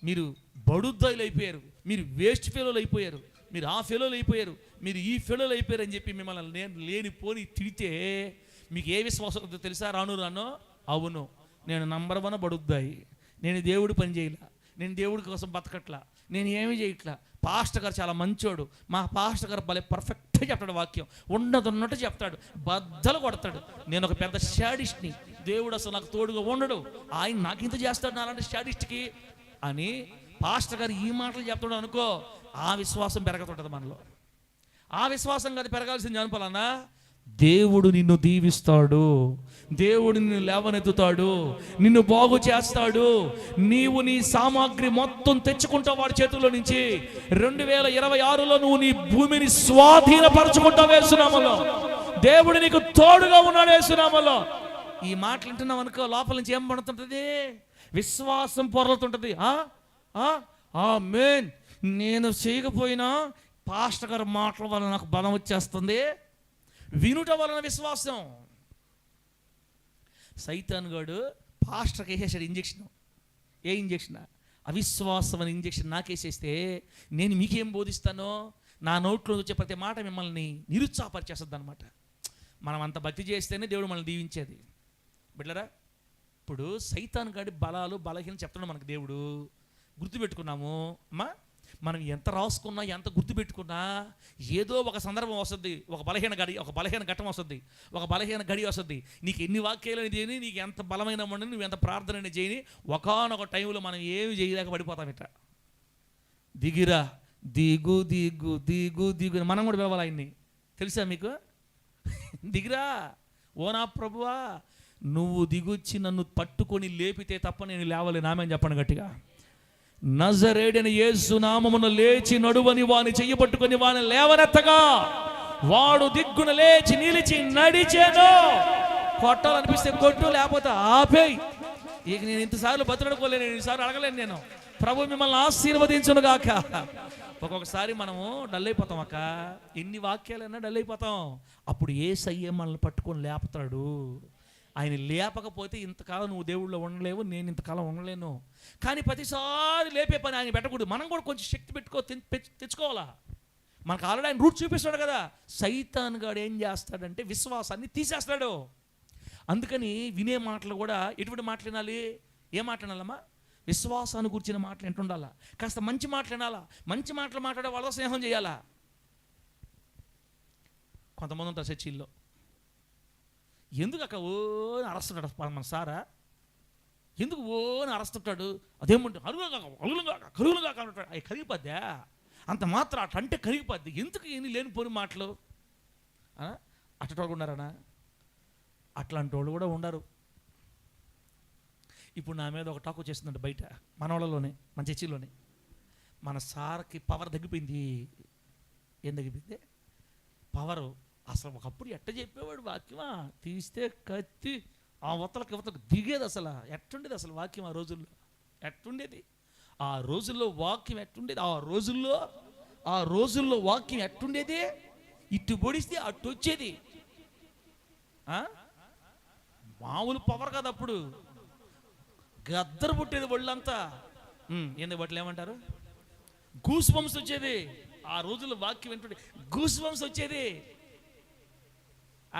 మీరు బడుద్దాయిలు అయిపోయారు, మీరు వేస్ట్ ఫెలోలు అయిపోయారు, మీరు ఆ ఫెలోలు అయిపోయారు, మీరు ఈ ఫెలోలు అయిపోయారు అని చెప్పి మిమ్మల్ని లేనిపోని తిడితే మీకు ఏ విశ్వాసం తెలుసా? రాను అవును, నేను నంబర్ 1 బడుద్దాయి, నేను దేవుడు పని చేయలే, నేను దేవుడి కోసం బతకట్లా, నేను ఏమీ చేయట్లా. పాస్టర్ గారు చాలా మంచోడు, మా పాస్టర్ గారు భలే పర్ఫెక్ట్గా చెప్తాడు, వాక్యం ఉన్నట్టు చెప్తాడు, బద్దలు కొడతాడు. నేను ఒక పెద్ద శాడిస్ట్ని, దేవుడు అసలు నాకు తోడుగా ఉండడు, ఆయన నాకు ఇంత చేస్తాడు అలాంటి శాడిస్ట్కి అని పాస్టర్ గారు ఈ మాటలు చెప్తాడు అనుకో, ఆ విశ్వాసం పెరగతుంటుంది మనలో. ఆ విశ్వాసం కాదు పెరగాల్సింది జానపలానా. దేవుడు నిన్ను దీవిస్తాడు, దేవుడు నిన్ను లేవనెత్తుతాడు, నిన్ను బాగు చేస్తాడు. నీవు నీ సామాగ్రి మొత్తం తెచ్చుకుంటావు వాడి చేతుల్లో నుంచి. 2026లో నువ్వు నీ భూమిని స్వాధీనపరచుకుంటావు యేసునామములో. దేవుడు నీకు తోడుగా ఉన్నాడు యేసునామములో. ఈ మాటలు వింటున్నావు అనుకో, లోపల నుంచి ఏం పడుతుంటది? విశ్వాసం పొరలుతుంటది. ఆమేన్. నేను చేయకపోయినా పాస్టర్ గారి మాటల వల్ల నాకు బలం వచ్చేస్తుంది. వినుట వలన విశ్వాసం. సైతాన్ గాడు పాస్టర్కి వేసేసాడు ఇంజక్షన్. ఏ ఇంజక్షన్? అవిశ్వాసం అనే ఇంజక్షన్ నాకేసేస్తే నేను మీకేం బోధిస్తానో, నా నోట్లో వచ్చే ప్రతి మాట మిమ్మల్ని నిరుత్సాహపరిచేస్తుంది అనమాట. మనం అంత భక్తి చేస్తేనే దేవుడు మనల్ని దీవించేది. బిడ్డరా, ఇప్పుడు సైతాన్ గాడి బలాలు బలహీన చెప్తున్నాడు మనకు దేవుడు. గుర్తుపెట్టుకున్నాము అమ్మా. మనం ఎంత రాసుకున్నా, ఎంత గుర్తుపెట్టుకున్నా, ఏదో ఒక సందర్భం వస్తుంది, ఒక బలహీన ఘట్టం వస్తుంది, ఒక బలహీన గడి వస్తుంది. నీకు ఎన్ని వాక్యాలని చేయని, నీకు ఎంత బలమైన ఉండని, నువ్వు ఎంత ప్రార్థన చేయని, ఒకానొక టైంలో మనం ఏమి చేయలేక పడిపోతాం. ఇట్లా దిగిరా, దిగు దిగు దిగు దిగు, మనం కూడా పిలవాలి ఆయన్ని. తెలుసా మీకు? దిగిరా, ఓ నా ప్రభువా, నువ్వు దిగొచ్చి నన్ను పట్టుకొని లేపితే తప్ప నేను లేవలేను. ఆమె చెప్పండి గట్టిగా. నజరేయుడైన యేసు నామమున లేచి నడువని వాని చెయ్యి పట్టుకొని వాని లేవనెత్తగా వాడు దిగ్గున లేచి నిలిచి నడిచేను. కొట్టాలనిపిస్తే కొట్టు, లేకపోతే ఆపేయి. ఇక నేను ఇంతసార్లు బతుకడుకోలేను, ఇన్నిసార్లు అడగలేను నేను. ప్రభు మిమ్మల్ని ఆశీర్వదించును గాక. ఒక్కొక్కసారి మనము డల్ అయిపోతాం అక్క, ఎన్ని వాక్యాలైనా డల్ అయిపోతాం. అప్పుడు యేసయ్య మనల్ని పట్టుకొని లేపుతాడు. ఆయన లేపకపోతే ఇంతకాలం నువ్వు దేవుళ్ళో ఉండలేవు, నేను ఇంతకాలం ఉండలేను. కానీ ప్రతిసారి లేపే పని ఆయన పెట్టకూడదు. మనం కూడా కొంచెం శక్తి తెచ్చుకోవాలా. మనకు ఆల్రెడీ ఆయన రూట్ చూపిస్తాడు కదా. సైతాన్ గాడు ఏం చేస్తాడంటే విశ్వాసాన్ని తీసేస్తాడు. అందుకని వినే మాటలు కూడా ఎటువంటి మాటలు వినాలి? ఏ మాట వినాలమ్మా? విశ్వాసాన్ని కూర్చిన మాటలు వింటుండాలా. కాస్త మంచి మాటలు వినాలా. మంచి మాటలు మాట్లాడే వాళ్ళ స్నేహం చేయాలా. కొంతమంది ఉంటారు చర్చిల్లో, ఎందుకు అక్క ఓ అరస్తుంటాడు మన సారా, ఎందుకు ఓ అరస్తుంటాడు, అదేమంటాడు కరుగులుగా అంటాడు. అవి కరిగిపోద్దా? అంత మాత్రం అట్లా అంటే కరిగిపోద్ది. ఎందుకు ఎన్ని లేనిపోని మాటలు? అట్టటోళ్ళు ఉన్నారనా? అట్లాంటి వాళ్ళు కూడా ఉండరు. ఇప్పుడు నా మీద ఒక టాక్ వచ్చేస్తుందంటే బయట మన వాళ్ళలోనే, మన చర్చిలోనే, మన సార్కి పవర్ తగ్గిపోయింది. ఏం తగ్గిపోయింది? పవరు. అసలు ఒకప్పుడు ఎట్ట చెప్పేవాడు వాక్యమా, తీస్తే కత్తి ఆ యువతలకు దిగేది. అసలు ఎట్టుండేది అసలు వాక్యం ఆ రోజుల్లో? ఎట్టుండేది ఆ రోజుల్లో వాక్యం? ఎట్టుండేది ఆ రోజుల్లో వాక్యం? ఎట్టుండేది? ఇటు పొడిస్తే అటు వచ్చేది. మామూలు పవర్ కాదు అప్పుడు. గద్దరు పుట్టేది ఒళ్ళంతా. ఎందుకు బట్టలు ఏమంటారు? గూస్ బంప్స్ వచ్చేది. ఆ రోజుల్లో వాక్యం ఏంటంటే గూస్ బంప్స్ వచ్చేది.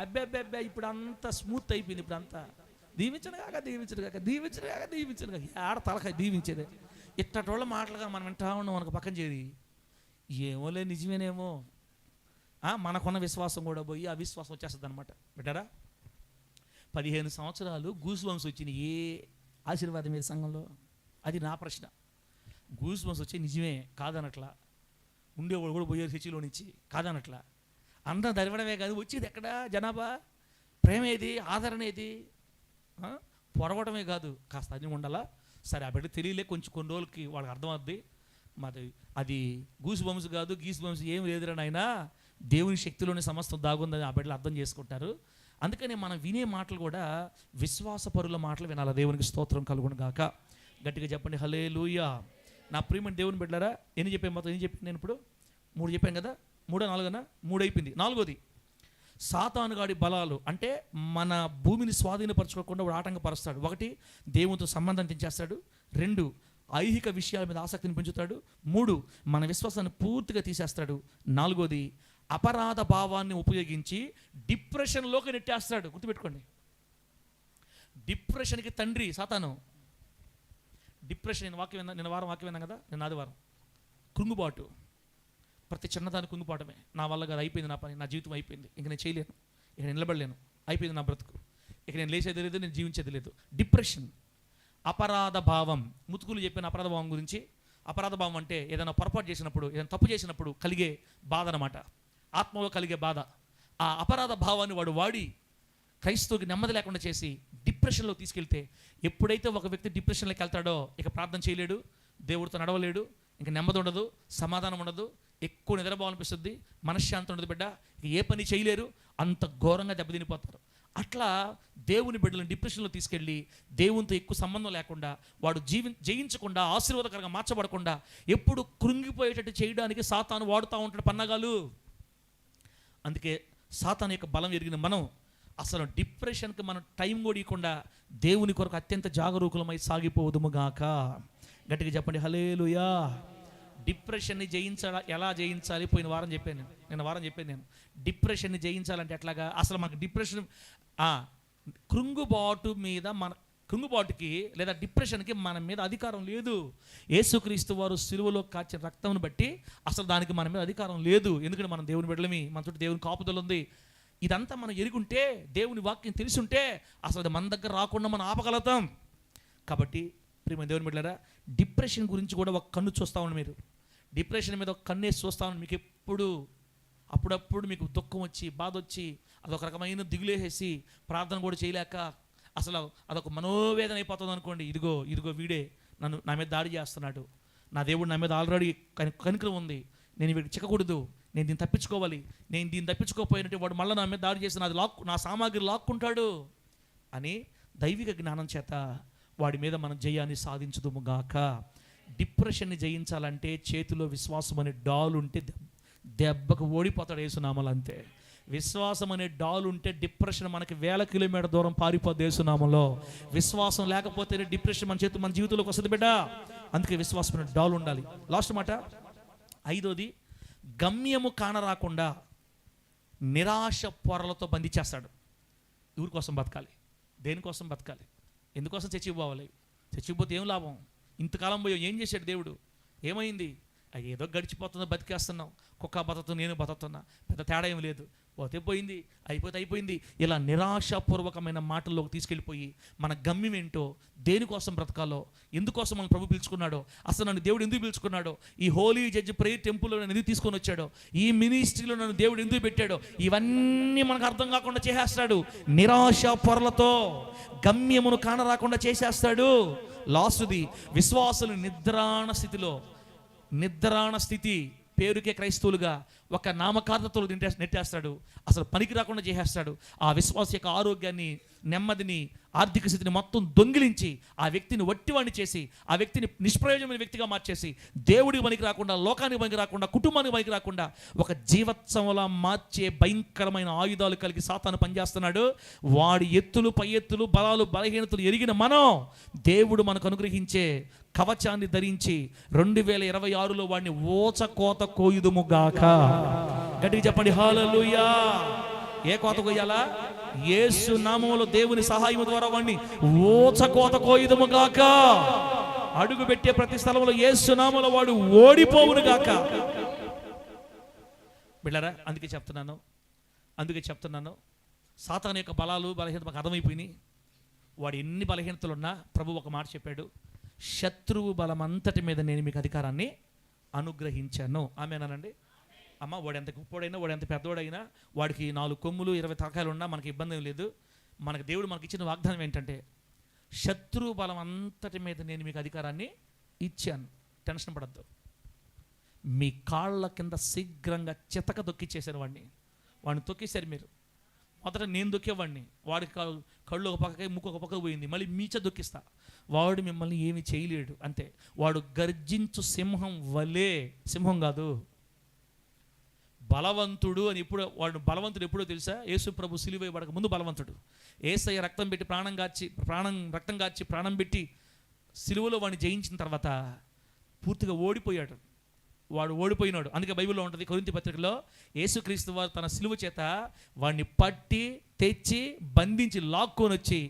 అబ్బే ఇప్పుడు అంతా స్మూత్ అయిపోయింది. ఇప్పుడు అంతా దీవించను కాక ఆడ తలకాయ దీవించేదే. ఇట్టటోళ్ళ మాటలుగా మనం వింటా ఉన్నాం మనకు పక్కన చేరి. ఏమోలే నిజమేనేమో. మనకున్న విశ్వాసం కూడా పోయి అవిశ్వాసం వచ్చేస్తుంది అనమాట. బిడ్డరా, 15 సంవత్సరాలు గూస్ బంప్స్ వచ్చినాయి. ఏ ఆశీర్వాదం మీద సంఘంలో? అది నా ప్రశ్న. గూస్ బంప్స్ వచ్చే నిజమే, కాదనట్లా. ఉండేవాడు కూడా పోయారు చర్చిలో నుంచి, కాదనట్లా. అందరూ దరివడమే కాదు, వచ్చేది ఎక్కడ జనాభా? ప్రేమ ఏది? ఆదరణ ఏది? పొడవడమే కాదు, కాస్త అది ఉండాలా. సరే, ఆ బిడ్డ తెలియలే, కొంచెం కొన్ని రోజులకి వాళ్ళకి అర్థమవుద్ది. మాది అది గూస్ బంప్స్ కాదు, గీస్ బంప్స్ ఏం లేదురా నాయనా, దేవుని శక్తిలోనే సమస్తం దాగుందని ఆ బిడ్డలు అర్థం చేసుకుంటారు. అందుకని మనం వినే మాటలు కూడా విశ్వాసపరుల మాటలు వినాలి. దేవునికి స్తోత్రం కలుగును గాక. గట్టిగా చెప్పండి హల్లెలూయా. నా ప్రియమైన దేవుని బిడ్డలారా, ఎన్ని చెప్పాను మొత్తం? ఎన్ని చెప్పాను నేను ఇప్పుడు? 3 చెప్పాను కదా. 3 4 3 అయిపోయింది. 4వది సాతానుగాడి బలాలు. అంటే మన భూమిని స్వాధీనపరచుకోకుండా వాడు ఆటంకపరుస్తాడు. 1 దేవునితో సంబంధం తెంచేస్తాడు. 2 ఐహిక విషయాల మీద ఆసక్తిని పెంచుతాడు. 3 మన విశ్వాసాన్ని పూర్తిగా తీసేస్తాడు. 4వది అపరాధ భావాన్ని ఉపయోగించి డిప్రెషన్లోకి నెట్టేస్తాడు. గుర్తుపెట్టుకోండి, డిప్రెషన్కి తండ్రి సాతాను. డిప్రెషన్ నిన్న వారం వాక్యం విన్నాం కదా, నిన్న ఆదివారం. కృంగుబాటు, ప్రతి చిన్నదాన్ని కుంగిపోవటమే. నా వల్ల కాదు, అయిపోయింది నా పని, నా జీవితం అయిపోయింది, ఇంక నేను చేయలేను, ఇక నేను నిలబడలేను, అయిపోయింది నా బ్రతుకు, ఇక నేను లేచేది లేదు, నేను జీవించేది లేదు. డిప్రెషన్. అపరాధ భావం, ముతుకులు చెప్పిన అపరాధ భావం గురించి. అపరాధ భావం అంటే ఏదైనా పొరపాటు చేసినప్పుడు, ఏదైనా తప్పు చేసినప్పుడు కలిగే బాధ అన్నమాట. ఆత్మలో కలిగే బాధ, ఆ అపరాధ భావాన్ని వాడు వాడి క్రైస్తవుకి నెమ్మది లేకుండా చేసి డిప్రెషన్లో తీసుకెళ్తే, ఎప్పుడైతే ఒక వ్యక్తి డిప్రెషన్లోకి వెళ్తాడో ఇక ప్రార్థన చేయలేడు, దేవుడితో నడవలేడు, ఇంక నెమ్మది ఉండదు, సమాధానం ఉండదు, ఎక్కువ నిద్రపోవాలనిపిస్తుంది, మనశ్శాంతి ఉండదు, బిడ్డ ఏ పని చేయలేరు, అంత ఘోరంగా దెబ్బతినిపోతారు. అట్లా దేవుని బిడ్డలను డిప్రెషన్లో తీసుకెళ్ళి దేవునితో ఎక్కువ సంబంధం లేకుండా, వాడు జయించకుండా, ఆశీర్వాదకరంగా మార్చబడకుండా ఎప్పుడు కృంగిపోయేటట్టు చేయడానికి సాతాను వాడుతూ ఉంటాడు పన్నగాలు. అందుకే సాతాను యొక్క బలం ఎరిగిన మనం అసలు డిప్రెషన్కి మనం టైం కూడా ఇవ్వకుండా దేవుని కొరకు అత్యంత జాగరూకులమై సాగిపోదుముగాక. గట్టిగా చెప్పండి హల్లెలూయా. డిప్రెషన్ని ఎలా జయించాలి పోయిన వారం చెప్పాను నేను. డిప్రెషన్ని జయించాలంటే ఎట్లాగా? అసలు మనకు డిప్రెషన్ కృంగుబాటుకి లేదా డిప్రెషన్కి మన మీద అధికారం లేదు. యేసుక్రీస్తు వారు సిలువలో కాచిన రక్తంను బట్టి అసలు దానికి మన మీద అధికారం లేదు. ఎందుకంటే మనం దేవుని బిడ్డలమి, మన చుట్టూ దేవుని కాపుదల ఉంది. ఇదంతా మనం ఎరుగుంటే, దేవుని వాక్యం తెలుసుంటే అసలు అది మన దగ్గర రాకుండా మనం ఆపగలుగుతాం. కాబట్టి ప్రియమైన దేవుని బిడ్డలారా, డిప్రెషన్ గురించి కూడా ఒక కన్ను చూస్తూ ఉండండి. మీరు డిప్రెషన్ మీద ఒక కన్నేసి చూస్తూ ఉండండి. మీకు అప్పుడప్పుడు మీకు దుఃఖం వచ్చి, బాధ వచ్చి, అదొక రకమైన దిగులేసేసి ప్రార్థన కూడా చేయలేక అసలు అదొక మనోవేదన అయిపోతుంది అనుకోండి. ఇదిగో వీడే నా మీద దాడి చేస్తున్నాడు, నా దేవుడు నా మీద ఆల్రెడీ కనికరం ఉంది, నేను వీడికి చిక్కకూడదు, నేను దీన్ని తప్పించుకోవాలి, నేను దీన్ని తప్పించుకోపోయినట్టు వాడు మళ్ళీ నా మీద దాడి చేసి నా సామాగ్రి లాక్కుంటాడు అని దైవిక జ్ఞానం చేత వాడి మీద మనం జయాన్ని సాధించుదుముగాక. డిప్రెషన్ని జయించాలంటే చేతిలో విశ్వాసం అనే డాల్ ఉంటే దెబ్బకు ఓడిపోతాడు యేసునామలు. అంతే, విశ్వాసం అనే డాల్ ఉంటే డిప్రెషన్ మనకి 1000 కిలోమీటర్ దూరం పారిపోద్ది యేసునామలో. విశ్వాసం లేకపోతేనే డిప్రెషన్ మన జీవితంలోకి వస్తుంది బిడ్డ. అందుకే విశ్వాసం అనే డాల్ ఉండాలి. లాస్ట్ మాట 5వది, గమ్యము కానరాకుండా నిరాశ పొరలతో బంధించేస్తాడు. ఎవరి కోసం బతకాలి? దేనికోసం బతకాలి? ఎందుకోసం చర్చికి పోవాలి? చర్చికి పోతే ఏం లాభం? ఇంతకాలం పోయి ఏం చేశాడు దేవుడు? ఏమైంది? ఏదో గడిచిపోతుందో బతికేస్తున్నాం, కుక్క బతుకుతుంది, నేను బతుకుతున్నా, పెద్ద తేడా ఏం లేదు, పోతే పోయింది, అయిపోయింది. ఇలా నిరాశాపూర్వకమైన మాటల్లోకి తీసుకెళ్ళిపోయి మన గమ్యం ఏంటో, దేనికోసం బ్రతకాలో, ఎందుకోసం మనం ప్రభు పిలుచుకున్నాడో, అసలు నన్ను దేవుడు ఎందుకు పిలుచుకున్నాడో, ఈ హోలీ జడ్జ్ ప్రేయర్ టెంపుల్లో నన్ను ఎందుకు తీసుకొని వచ్చాడో, ఈ మినిస్ట్రీలో నన్ను దేవుడు ఎందుకు పెట్టాడో, ఇవన్నీ మనకు అర్థం కాకుండా చేసేస్తాడు. నిరాశ పొరలతో గమ్యమును కానరాకుండా చేసేస్తాడు. లాస్ట్ది, విశ్వాసులు నిద్రాణ స్థితి పేరుకే క్రైస్తవులుగా ఒక నామకార్థతలు నెట్టేస్తాడు. అసలు పనికి రాకుండా చేసేస్తాడు. ఆ విశ్వాస యొక్క ఆరోగ్యాన్ని, నెమ్మదిని, ఆర్థిక స్థితిని మొత్తం దొంగిలించి ఆ వ్యక్తిని వట్టివాణ్ణి చేసి, ఆ వ్యక్తిని నిష్ప్రయోజనమైన వ్యక్తిగా మార్చేసి, దేవుడికి పనికి రాకుండా, లోకానికి పనికి రాకుండా, కుటుంబానికి పనికి రాకుండా ఒక జీవోత్సవంలా మార్చే భయంకరమైన ఆయుధాలు కలిగి సాతాను పనిచేస్తున్నాడు. వాడి ఎత్తులు, పై ఎత్తులు, బలాలు, బలహీనతలు ఎరిగిన మనం దేవుడు మనకు అనుగ్రహించే కవచాన్ని ధరించి 2026లో వాడిని ఓచకోత కోయుదుముగాక. గట్టిగా చెప్పండి హల్లెలూయా. ఏ కోత కోయాలా? యేసు నామములో దేవుని సహాయం ద్వారా వాడిని ఓచకోత కోయుదుముగాక. అడుగు పెట్టే ప్రతి స్థలంలో యేసు నామములో వాడు ఓడిపోవునుగాక. బిడ్డలారా, అందుకే చెప్తున్నాను, సాతాను యొక్క బలాలు, బలహీనత మాకు అర్థమైపోయినాయి. వాడు ఎన్ని బలహీనతలున్నా ప్రభు ఒక మాట చెప్పాడు, శత్రువు బలం అంతటి మీద నేను మీకు అధికారాన్ని అనుగ్రహించాను. ఆమేనండి. అమ్మ, వాడు ఎంత గొప్పోడైనా, వాడు ఎంత పెద్దోడైనా, వాడికి 4 కొమ్ములు 20 తలకాయలు ఉన్నా మనకి ఇబ్బంది ఏం లేదు. మనకు దేవుడు మనకి ఇచ్చిన వాగ్దానం ఏంటంటే, శత్రువు బలం అంతటి మీద నేను మీకు అధికారాన్ని ఇచ్చాను. టెన్షన్ పడద్దు. మీ కాళ్ళ కింద శీఘ్రంగా చితక దొక్కిచ్చేశారు వాడిని తొక్కేశారు మీరు. మొదట నేను దొక్కేవాడిని, వాడికి కళ్ళు ఒక పక్కకి, ముక్కు ఒక పక్కకు పోయింది, మళ్ళీ మీచ దొక్కిస్తా. వాడు మిమ్మల్ని ఏమి చేయలేడు. అంతే. వాడు గర్జించు సింహం వలే, సింహం కాదు, బలవంతుడు అని. వాడు బలవంతుడు ఎప్పుడో తెలుసా? యేసు ప్రభు సిలువ వేయబడక ముందు బలవంతుడు. యేసయ్య రక్తం పెట్టి రక్తం గార్చి ప్రాణం పెట్టి సిలువలో వాడిని జయించిన తర్వాత పూర్తిగా ఓడిపోయాడు. వాడు ఓడిపోయినాడు. అందుకే బైబిల్లో ఉంటుంది, కొరింథీ పత్రికలో, యేసుక్రీస్తు వారు తన సిలువ చేత వాడిని పట్టి తెచ్చి బంధించి లాక్కొని వచ్చి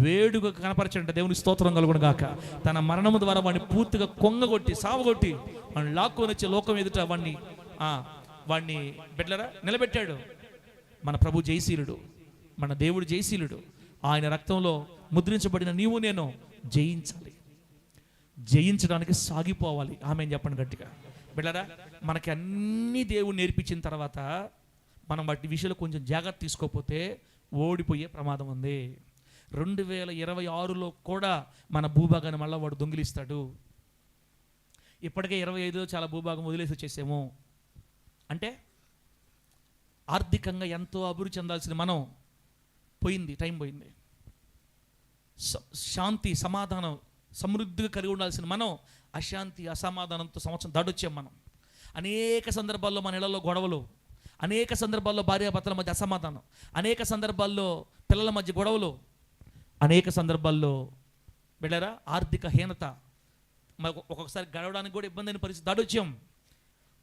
వేడుక కనపరచంట. దేవుని స్తోత్రం కలుగును గాక. తన మరణము ద్వారా వాడిని పూర్తిగా కొంగగొట్టి, సావగొట్టి వాడిని లాక్కొని వచ్చి లోకం ఎదుట వాడిని బిడ్డలారా నిలబెట్టాడు. మన ప్రభు జయశీలుడు, మన దేవుడు జయశీలుడు. ఆయన రక్తంలో ముద్రించబడిన నీవు నేను జయించడానికి సాగిపోవాలి. ఆమేన్ చెప్పండి గట్టిగా. బిడ్డలారా, మనకి అన్ని దేవుడు నేర్పించిన తర్వాత మనం వాటి విషయంలో కొంచెం జాగ్రత్త తీసుకోకపోతే ఓడిపోయే ప్రమాదం ఉంది. 2026లో కూడా మన భూభాగాన్ని మళ్ళీ వాడు దొంగిలిస్తాడు. ఇప్పటికే 25లో చాలా భూభాగం వదిలేసి వచ్చేసాము. అంటే ఆర్థికంగా ఎంతో అభివృద్ధి చెందాల్సిన మనం పోయింది, టైం పోయింది. శాంతి సమాధానం సమృద్ధిగా కలిగి ఉండాల్సిన మనం అశాంతి అసమాధానంతో సంవత్సరం దాటొచ్చాం. మనం అనేక సందర్భాల్లో మన ఇళ్లలో గొడవలు, అనేక సందర్భాల్లో భార్యాభర్తల మధ్య అసమాధానం, అనేక సందర్భాల్లో పిల్లల మధ్య గొడవలు, అనేక సందర్భాల్లో బిడ్డరా ఆర్థిక హీనత, ఒక్కొక్కసారి గడవడానికి కూడా ఇబ్బంది అయిన పరిస్థితి దాటొచ్చాం.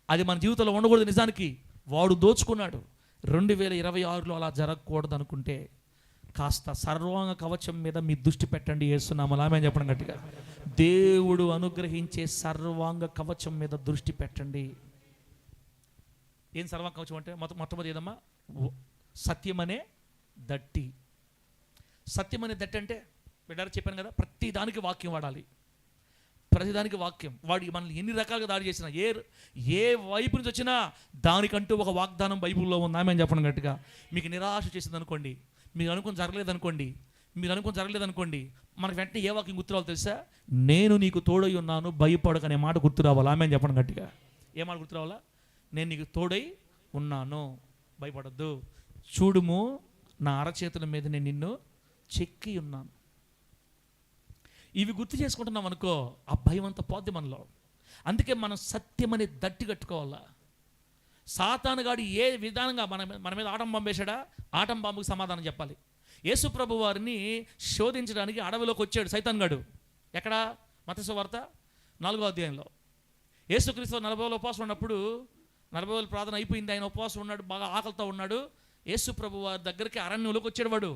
అది మన జీవితంలో ఉండకూడదు. నిజానికి వాడు దోచుకున్నాడు. 2026లో అలా జరగకూడదు అనుకుంటే కాస్త సర్వాంగ కవచం మీద మీ దృష్టి పెట్టండి. యేసునామములో ఆమేన్ చెప్పండి గట్టిగా. దేవుడు అనుగ్రహించే సర్వాంగ కవచం మీద దృష్టి పెట్టండి. ఏం సర్వాంగ కవచం అంటే మొట్టమొదటి ఏదమ్మా? సత్యమనే దట్టి. సత్యమనే దట్టి అంటే బిడ్డారు చెప్పాను కదా, ప్రతి దానికి వాక్యం వాడాలి. ప్రతిదానికి వాక్యం వాడి మనల్ని ఎన్ని రకాలుగా దాడి చేసినా, ఏ వైపు నుంచి వచ్చినా దానికంటూ ఒక వాగ్దానం బైబిల్లో ఉంది. ఆమేన్ చెప్పండి గట్టిగా. మీకు నిరాశ చేసింది అనుకోండి, మీరు అనుకుని జరగలేదనుకోండి, మనకు వెంటనే ఏ వాక్యం గుర్తు రావాలి తెలుసా? నేను నీకు తోడై ఉన్నాను, భయపడకు అనే మాట గుర్తు రావాలి. ఆమేన్ చెప్పండి గట్టిగా. ఏ మాట గుర్తు రావాలా? నేను నీకు తోడై ఉన్నాను, భయపడద్దు, చూడుము నా అరచేతుల మీద నేను నిన్ను చెక్కి ఉన్నాను. ఇవి గుర్తు చేసుకుంటున్నాం అనుకో, ఆ భయం అంతా పోద్ది మనలో. అందుకే మనం సత్యమని దట్టి కట్టుకోవాలా. సాతానుగాడు ఏ విధానంగా మన మీద ఆటం పంపేశాడా, ఆటం బాంబుకి సమాధానం చెప్పాలి. యేసు ప్రభు వారిని శోధించడానికి అడవిలోకి వచ్చాడు సైతానుగాడు. ఎక్కడ? మత్తయి సువార్త 4వ అధ్యాయంలో. యేసుక్రీస్తు 40 రోజులు ఉపవాసం ఉన్నప్పుడు, 40 రోజుల ప్రార్థన అయిపోయింది, ఆయన ఉపవాసం ఉన్నాడు, బాగా ఆకలితో ఉన్నాడు. యేసు ప్రభు వారి దగ్గరికి అరణ్యంలోకి వచ్చాడు. వాడు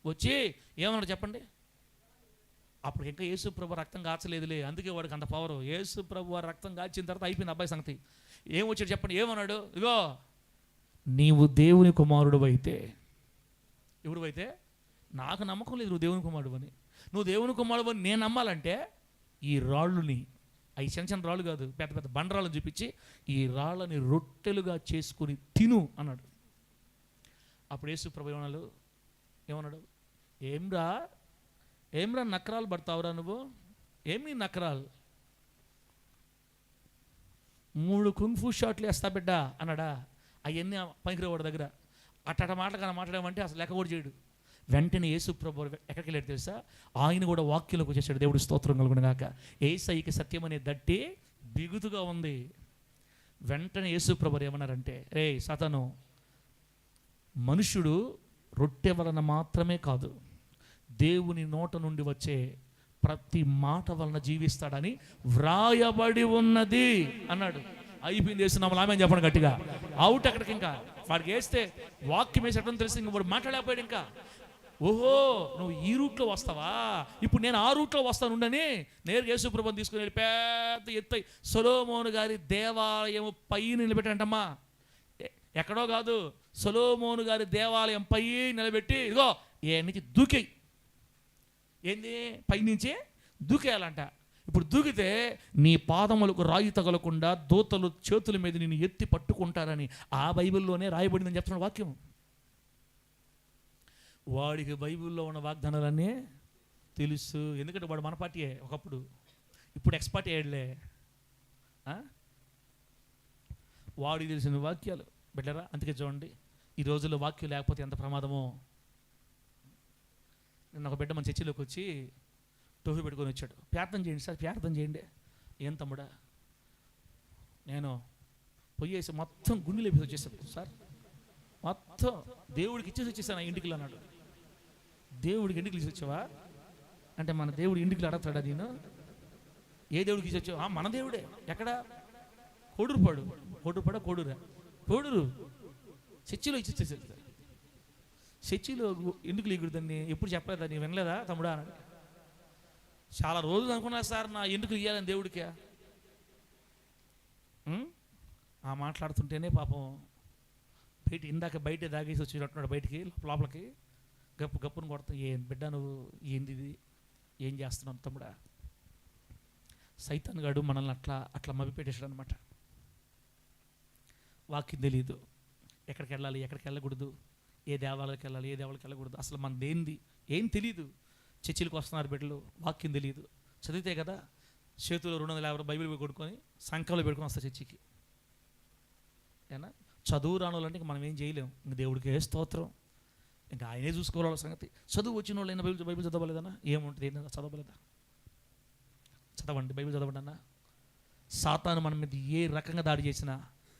వచ్చి ఏమన్నాడు చెప్పండి? అప్పుడు ఇంకా యేసు ప్రభు రక్తం కాచలేదులే, అందుకే వాడికి అంత పవరు. యేసు ప్రభు వారి రక్తం కాచిన తర్వాత అయిపోయింది అబ్బాయి సంగతి. ఏం వచ్చాడు చెప్పండి? ఏమన్నాడు? ఇగో నీవు దేవుని కుమారుడు అయితే. ఎవడు అయితే? నాకు నమ్మకం లేదు నువ్వు దేవుని కుమారుడు అని. నువ్వు దేవుని కుమారుడు అని నేను నమ్మాలంటే ఈ రాళ్ళుని, అవి చిన్న చిన్న రాళ్ళు కాదు, పెద్ద పెద్ద బండరాళ్ళని చూపించి ఈ రాళ్ళని రొట్టెలుగా చేసుకుని తిను అన్నాడు. అప్పుడు యేసు ప్రభు ఏమన్నాడు? ఏమ్రా నకరాలు పడతావురా నువ్వు? ఏమి నకరాలు? 3 కుంఫు షాట్లు వేస్తా బిడ్డ అన్నాడా? అవన్నీ పనికిరేవాడు దగ్గర అట్ట మాటలు మాట్లాడామంటే అసలు లెక్క కూడా చేయడు. వెంటనే యేసు ప్రభు ఎక్కడికి వెళ్ళాడు తెలుసా? ఆయన కూడా వాక్యంలోకి వచ్చేసాడు. దేవుడు స్తోత్రం కలుగును గాక. యేసయ్యకి సత్యం అనే దట్టి బిగుతుగా ఉంది. వెంటనే యేసు ప్రభు ఏమన్నారంటే, రే సాతాను, మనుష్యుడు రొట్టె వలన మాత్రమే కాదు, దేవుని నోట నుండి వచ్చే ప్రతి మాట వలన జీవిస్తాడని వ్రాయబడి ఉన్నది అన్నాడు. అయిపోయింది. వేస్తున్నాము ఆమె చెప్పండి గట్టిగా. అవుట్ అక్కడికి. ఇంకా వాడికి వేస్తే వాక్యం వేసేటం తెలిసి ఇంక వాడు మాట్లాడలేకపోయాడు. ఇంకా ఓహో నువ్వు ఈ రూట్లో వస్తావా, ఇప్పుడు నేను ఆ రూట్లో వస్తాను ఉండని నేరుగా యేసు ప్రభువుని తీసుకుని వెళ్ళి పెద్ద ఎత్తై సొలొమోను గారి దేవాలయం పైన నిలబెట్టాడంటమ్మా. ఎక్కడో కాదు, సొలొమోను గారి దేవాలయం పై నిలబెట్టి ఇదిగో ఏ నుంచి దూకేయి. ఏంది? పైనుంచి దూకేయాలంట. ఇప్పుడు దూకితే నీ పాదములకు రాయి తగలకుండా దూతలు చేతుల మీద నిన్ను ఎత్తి పట్టుకుంటారని ఆ బైబిల్లోనే రాయబడిందని చెప్తున్నాడు వాక్యం. వాడికి బైబిల్లో ఉన్న వాగ్దానాలన్నీ తెలుసు. ఎందుకంటే వాడు మన పార్టీయే ఒకప్పుడు, ఇప్పుడు ఎక్స్పర్ట్ అయ్యాడులే. వాడికి తెలిసిన వాక్యాలు బిడ్డరా. అందుకే చూడండి, ఈ రోజుల్లో వాక్యం లేకపోతే ఎంత ప్రమాదమో. నిన్న ఒక బిడ్డ మన చర్చిలోకి వచ్చి టోపీ పెట్టుకొని వచ్చాడు. ప్రార్థన చేయండి సార్, ప్రార్థన చేయండి. ఏం తమ్ముడా? నేను పొయ్యేసి మొత్తం గుండెలు లేపి వచ్చేసాను సార్, మొత్తం దేవుడికి ఇచ్చేసి వచ్చేసాను ఇంటికి అన్నాడు. దేవుడికి ఇంటికి ఇచ్చి వచ్చావా అంటే మన దేవుడు ఇంటికి అడగతాడా? నేను ఏ దేవుడికి ఇచ్చి వచ్చావా? మన దేవుడే. ఎక్కడ? కోడూరుపాడు. కోడూరా? కోడూరు చర్చిలో ఇచ్చి వచ్చేసాడు. చర్చిలో ఎందుకు లీగుడుదని ఎప్పుడు చెప్పలేదా? నీ వినలేదా తమ్ముడా? చాలా రోజులు అనుకున్నా సార్ నా ఎందుకు ఇయ్యాలని దేవుడికి. ఆ మాట్లాడుతుంటేనే పాపం ఇందాక బయట దాగేసి వచ్చినట్టున్నాడు. బయటికి లోపలికి గప్పును కొడతా. ఏం బిడ్డ నువ్వు, ఏంది ఇది, ఏం చేస్తున్నావు తమ్ముడా? సైతాన్ గాడు మనల్ని అట్లా మభి పెట్టేశాడు అనమాట. వాక్యం తెలీదు. ఎక్కడికి వెళ్ళాలి, ఎక్కడికి వెళ్ళకూడదు, ఏ దేవాలయాలకు వెళ్ళాలి, ఏ దేవాలయాలకు వెళ్ళకూడదు, అసలు మన దేనిది ఏం తెలియదు. చర్చిలకు వస్తున్నారు బిడ్డలు, వాక్యం తెలియదు. చదివితే కదా చేతులు 250 బైబిల్ కొనుక్కొని సంఖ్యలో పెట్టుకొని వస్తారు చర్చికి. ఏనా చదువు రానోళ్ళంటే ఇంక మనం ఏం చేయలేము. ఇంక దేవుడికి స్తోత్రం, ఇంకా ఆయనే చూసుకోవాలి సంగతి. చదువు వచ్చిన వాళ్ళు అయినా బైబిల్ చదవలేదన్నా, ఏముంటుంది, ఏంటన్నా చదవలేదా? చదవండి, బైబిల్ చదవండి అన్న. సాతాను మన మీద ఏ రకంగా దాడి చేసినా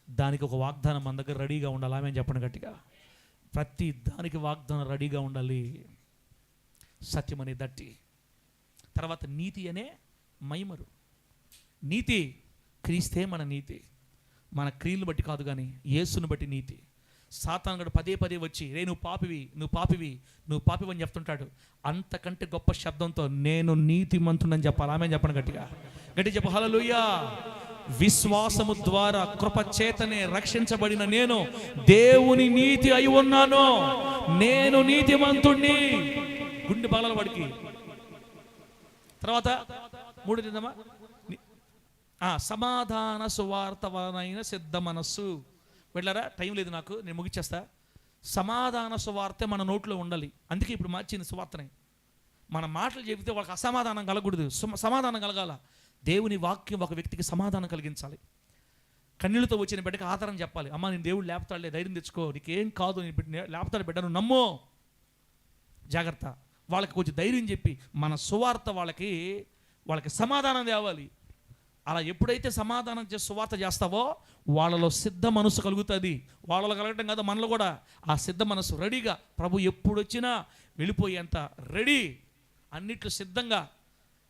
దానికి ఒక వాగ్దానం మన దగ్గర రెడీగా ఉండాలి. ఆమె చెప్పండి గట్టిగా. ప్రతి దానికి వాగ్దానం రెడీగా ఉండాలి. సత్యం అనే దట్టి, తర్వాత నీతి అనే మైమరు. నీతి క్రీస్తే మన నీతి, మన క్రియలు బట్టి కాదు కానీ యేసును బట్టి నీతి. సాతాను గడు పదే పదే వచ్చి రే నువ్వు పాపివి, నువ్వు పాపివి, నువ్వు పాపివి అని చెప్తుంటాడు. అంతకంటే గొప్ప శబ్దంతో నేను నీతిమంతుడని చెప్పాలి. ఆమె చెప్పండి గట్టిగా, గట్టి చెప్పు హల్లెలూయా. విశ్వాసము ద్వారా కృప చేతనే రక్షించబడిన నేను దేవుని నీతి అయి ఉన్నాను. నేను నీతిమంతుణ్ణి. గుండె బాలల వాడికి. తర్వాత 3 తిందామా? సమాధాన సువార్త వలనైన సిద్ధ మనస్సు. వెళ్ళారా, టైం లేదు నాకు, నేను ముగిచ్చేస్తా. సమాధాన సువార్త మన నోట్లో ఉండాలి. అందుకే ఇప్పుడు మార్చింది సువార్తని. మన మాటలు చెబితే వాళ్ళకి అసమాధానం కలగకూడదు, సమాధానం కలగాల. దేవుని వాక్యం ఒక వ్యక్తికి సమాధానం కలిగించాలి. కన్నీళ్ళతో వచ్చిన బిడ్డకి ఆధారం చెప్పాలి. అమ్మ నేను దేవుడు లేపుతాడులే, ధైర్యం తెచ్చుకో, నీకేం కాదు, నేను లేపుతాడు బిడ్డ, నువ్వు నమ్ము, జాగ్రత్త. వాళ్ళకి కొంచెం ధైర్యం చెప్పి మన సువార్త వాళ్ళకి సమాధానం తేవాలి. అలా ఎప్పుడైతే సమాధానం చేసి సువార్త చేస్తావో వాళ్ళలో సిద్ధ మనసు కలుగుతుంది. వాళ్ళలో కలగటం కాదు, మనలో కూడా ఆ సిద్ధ మనసు రెడీగా, ప్రభు ఎప్పుడు వచ్చినా వెళ్ళిపోయేంత రెడీ, అన్నిట్లో సిద్ధంగా.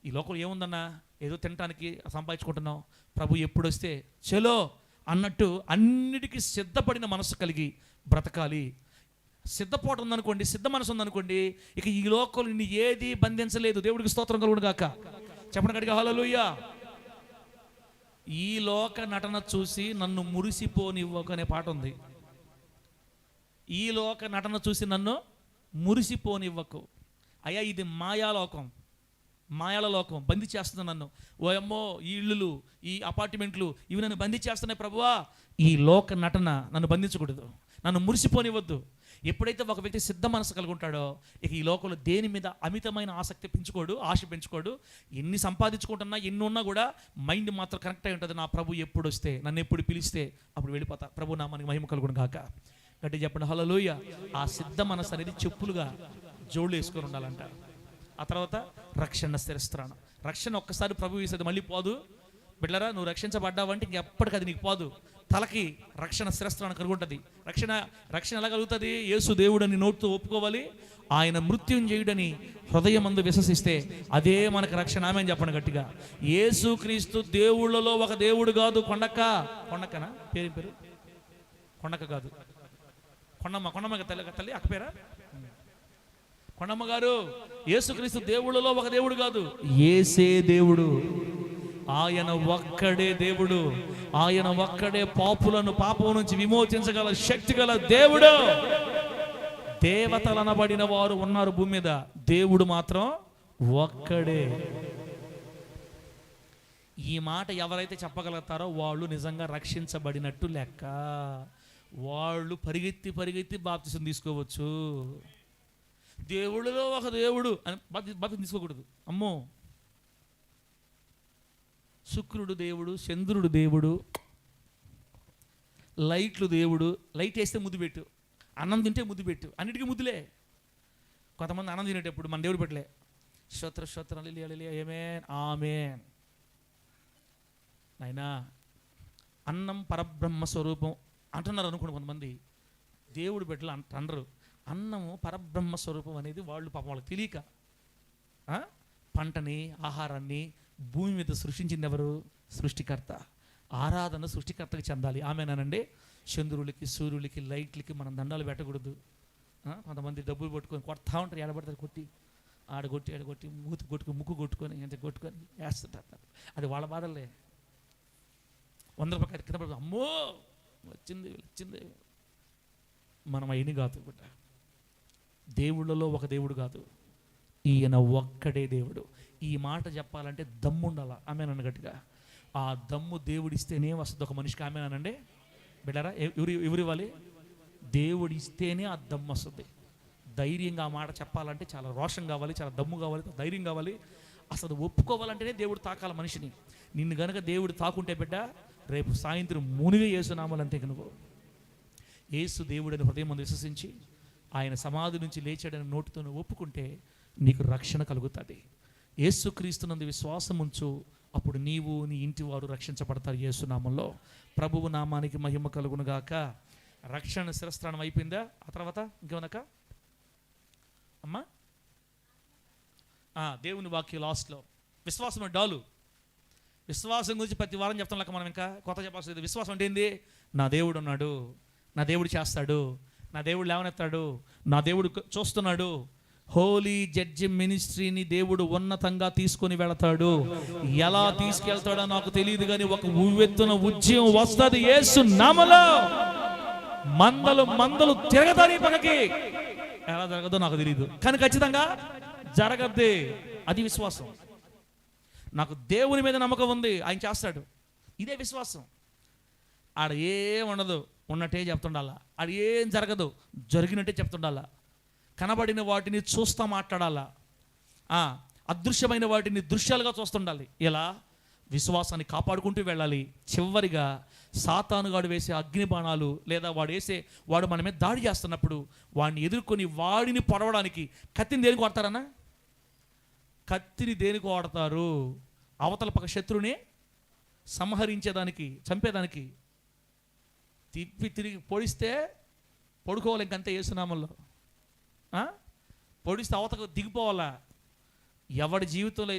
ఈ లోకం ఏముందన్నా, ఏదో తినటానికి సంపాదించుకుంటున్నాం, ప్రభు ఎప్పుడు వస్తే చలో అన్నట్టు అన్నిటికీ సిద్ధపడిన మనసు కలిగి బ్రతకాలి. సిద్ధపోటు ఉందనుకోండి, సిద్ధ మనసు ఉందనుకోండి, ఇక ఈ లోకంలో నిన్ను ఏది బంధించలేదు. దేవుడికి స్తోత్రం కలుగును గాక. చెప్పండి గట్టిగా హల్లెలూయా. ఈ లోక నటన చూసి నన్ను మురిసిపోనివ్వకు అనే పాట ఉంది. ఈ లోక నటన చూసి నన్ను మురిసిపోనివ్వకు. అయ్యా ఇది మాయాలోకం, మాయాల లోకం బందీ చేస్తుంది నన్ను. ఓ అమ్మో ఈ ఇళ్ళు, ఈ అపార్ట్మెంట్లు ఇవి నన్ను బందీ చేస్తున్నాయి ప్రభువా. ఈ లోక నటన నన్ను బంధించకూడదు, నన్ను మురిసిపోనివ్వద్దు. ఎప్పుడైతే ఒక వ్యక్తి సిద్ధ మనసు కలిగి ఉంటాడో ఇక ఈ లోకంలో దేని మీద అమితమైన ఆసక్తి పెంచుకోడు, ఆశ పెంచుకోడు. ఎన్ని సంపాదించుకుంటున్నా ఎన్ని ఉన్నా కూడా మైండ్ మాత్రం కనెక్ట్ అయి ఉంటుంది. నా ప్రభు ఎప్పుడు వస్తే, నన్ను ఎప్పుడు పిలిస్తే అప్పుడు వెళ్ళిపోతా. ప్రభు నామానికి మహిమ కలుగును గాక. గట్టి చెప్పండి హల్లెలూయా. ఆ సిద్ధ మనసు అనేది చెప్పులుగా జోళ్ళు వేసుకొని ఉండాలంట. ఆ తర్వాత రక్షణ స్థిరస్త్రాణం. రక్షణ ఒక్కసారి ప్రభు వేసేది మళ్ళీ పోదు. బిడ్డలారా, నువ్వు రక్షించబడ్డావంటే ఇంకెప్పటికీ అది నీకు పోదు. తలకి రక్షణ స్థిరస్త్రాణం కలుగుంటుంది. రక్షణ ఎలా కలుగుతుంది? యేసు దేవుడని నోటితో ఒప్పుకోవాలి, ఆయన మృత్యుంజయుడని హృదయమందు విశ్వసిస్తే అదే మనకు రక్షణ. ఆమె చెప్పండి గట్టిగా. యేసు క్రీస్తు దేవుళ్ళలో ఒక దేవుడు కాదు. కొండక్కనా పేరు కొండక్క కాదు, కొండమ్మ తల్లి అక్క పేరా కొండమ్మ గారు. యేసుక్రీస్తు దేవుళ్ళలో ఒక దేవుడు కాదు, యేసే దేవుడు. ఆయన ఒక్కడే దేవుడు. ఆయన ఒక్కడే పాపులను పాపం నుంచి విమోచించగల శక్తి గల దేవుడు. దేవతలు అనబడిన వారు ఉన్నారు భూమి మీద, దేవుడు మాత్రం ఒక్కడే. ఈ మాట ఎవరైతే చెప్పగలుగుతారో వాళ్ళు నిజంగా రక్షించబడినట్టు లెక్క. వాళ్ళు పరిగెత్తి బాప్తిసం తీసుకోవచ్చు. దేవుడిలో ఒక దేవుడు అని బాప్తిసం తీసుకోకూడదు. అమ్మో, శుక్రుడు దేవుడు, చంద్రుడు దేవుడు, లైట్లు దేవుడు. లైట్ వేస్తే ముద్దు పెట్టు, అన్నం తింటే ముద్దు పెట్టు, అన్నిటికీ ముద్దులే. కొంతమంది అన్నం తినేటప్పుడు మన దేవుడు పెట్టలే. స్తోత్రం ఆమేన్ ఆమేన్. నాయనా అన్నం పరబ్రహ్మ స్వరూపం అంటున్నారు అనుకోండి కొంతమంది. దేవుడు పెట్టలు అంటారు. అన్నము పరబ్రహ్మ స్వరూపం అనేది వాళ్ళు పాపం వాళ్ళకి తెలియక పంటని, ఆహారాన్ని భూమి మీద సృష్టించింది ఎవరు? సృష్టికర్త. ఆరాధన సృష్టికర్తకి చెందాలి. ఆమెనండి. చంద్రులకి, సూర్యులకి, లైట్లకి మనం దండాలు పెట్టకూడదు. కొంతమంది డబ్బులు పట్టుకొని కొడతా ఉంటారు, ఎడబడతారు, కొట్టి ఆడగొట్టి మూతి కొట్టుకొని, ముక్కు కొట్టుకొని, ఎంత కొట్టుకొని వేస్తుంటారు. అది వాళ్ళ బాధలే. 100 రూపాయలు కింద పడుతుంది, అమ్మో వచ్చింది. మనం అయిన కాదు బిడ్డ. దేవుళ్ళలో ఒక దేవుడు కాదు, ఈయన ఒక్కడే దేవుడు. ఈ మాట చెప్పాలంటే దమ్ము ఉండాలా. ఆమెనండి గట్టిగా. ఆ దమ్ము దేవుడిస్తేనే వస్తుంది ఒక మనిషికి. ఆమెనండి బిడ్డారా. ఎవరు ఇవ్వాలి? దేవుడు ఇస్తేనే ఆ దమ్ము వస్తుంది. ధైర్యంగా ఆ మాట చెప్పాలంటే చాలా రోషం కావాలి, చాలా దమ్ము కావాలి, ధైర్యం కావాలి. అసలు ఒప్పుకోవాలంటేనే దేవుడు తాకాల మనిషిని. నిన్ను గనక దేవుడు తాకుంటే బిడ్డ, రేపు సాయంత్రం మునిగా యేసునామాలు అంతే. నువ్వు యేసు దేవుడని హృదయం ముందు విశ్వసించి ఆయన సమాధి నుంచి లేచాడని నోటితో నువ్వు ఒప్పుకుంటే నీకు రక్షణ కలుగుతుంది. యేసుక్రీస్తునందు విశ్వాసం ఉంచు, అప్పుడు నీవు నీ ఇంటి వారు రక్షించబడతారు యేసునామంలో. ప్రభువు నామానికి మహిమ కలుగునుగాక. రక్షణ శిరస్త్రాణం అయిపోయిందా? ఆ తర్వాత ఇంకేమన్నాక అమ్మా దేవుని వాక్యం లాస్ట్లో విశ్వాసం డాలు. విశ్వాసం గురించి ప్రతి వారం చెప్తాం లేక మనం ఇంకా కొత్త చెప్పాల్సింది. విశ్వాసం అంటే ఏంది? నా దేవుడు ఉన్నాడు, నా దేవుడు చేస్తాడు, నా దేవుడు లేవనెత్తాడు, నా దేవుడు చూస్తున్నాడు. హోలీ జడ్జి మినిస్ట్రీని దేవుడు ఉన్నతంగా తీసుకొని వెళతాడు. ఎలా తీసుకెళ్తాడో నాకు తెలియదు, కానీ ఒక ఉవ్వెత్తున ఉద్యమం వస్తుంది యేసు నామములో. మందలు తిరగతారు ఈ పక్కకి. ఎలా జరగదో నాకు తెలియదు, కానీ ఖచ్చితంగా జరగద్ది. అది విశ్వాసం. నాకు దేవుని మీద నమ్మకం ఉంది, ఆయన చేస్తాడు. ఇదే విశ్వాసం. ఆడ ఏం ఉండదు, ఉన్నట్టే చెప్తుండాలా. ఆడ ఏం జరగదు, జరిగినట్టే చెప్తుండాలా. కనబడిన వాటిని చూస్తా మాట్లాడాలా. అదృశ్యమైన వాటిని దృశ్యాలుగా చూస్తుండాలి. ఇలా విశ్వాసాన్ని కాపాడుకుంటూ వెళ్ళాలి. చివరిగా సాతానుగాడు వేసే అగ్ని బాణాలు, లేదా వాడు మన మీద దాడి చేస్తున్నప్పుడు వాడిని ఎదుర్కొని వాడిని పొడవడానికి కత్తిని దేనికి వాడతారన్నా? కత్తిని దేనికి వాడతారు? అవతల పక్క శత్రువుని సంహరించేదానికి, చంపేదానికి. తిరిగి పొడిస్తే పొడుకోవాలి ఇంకంతే యేసునామంలో. పొడిస్తే అవతలకు దిగిపోవాలా. ఎవరి జీవితంలో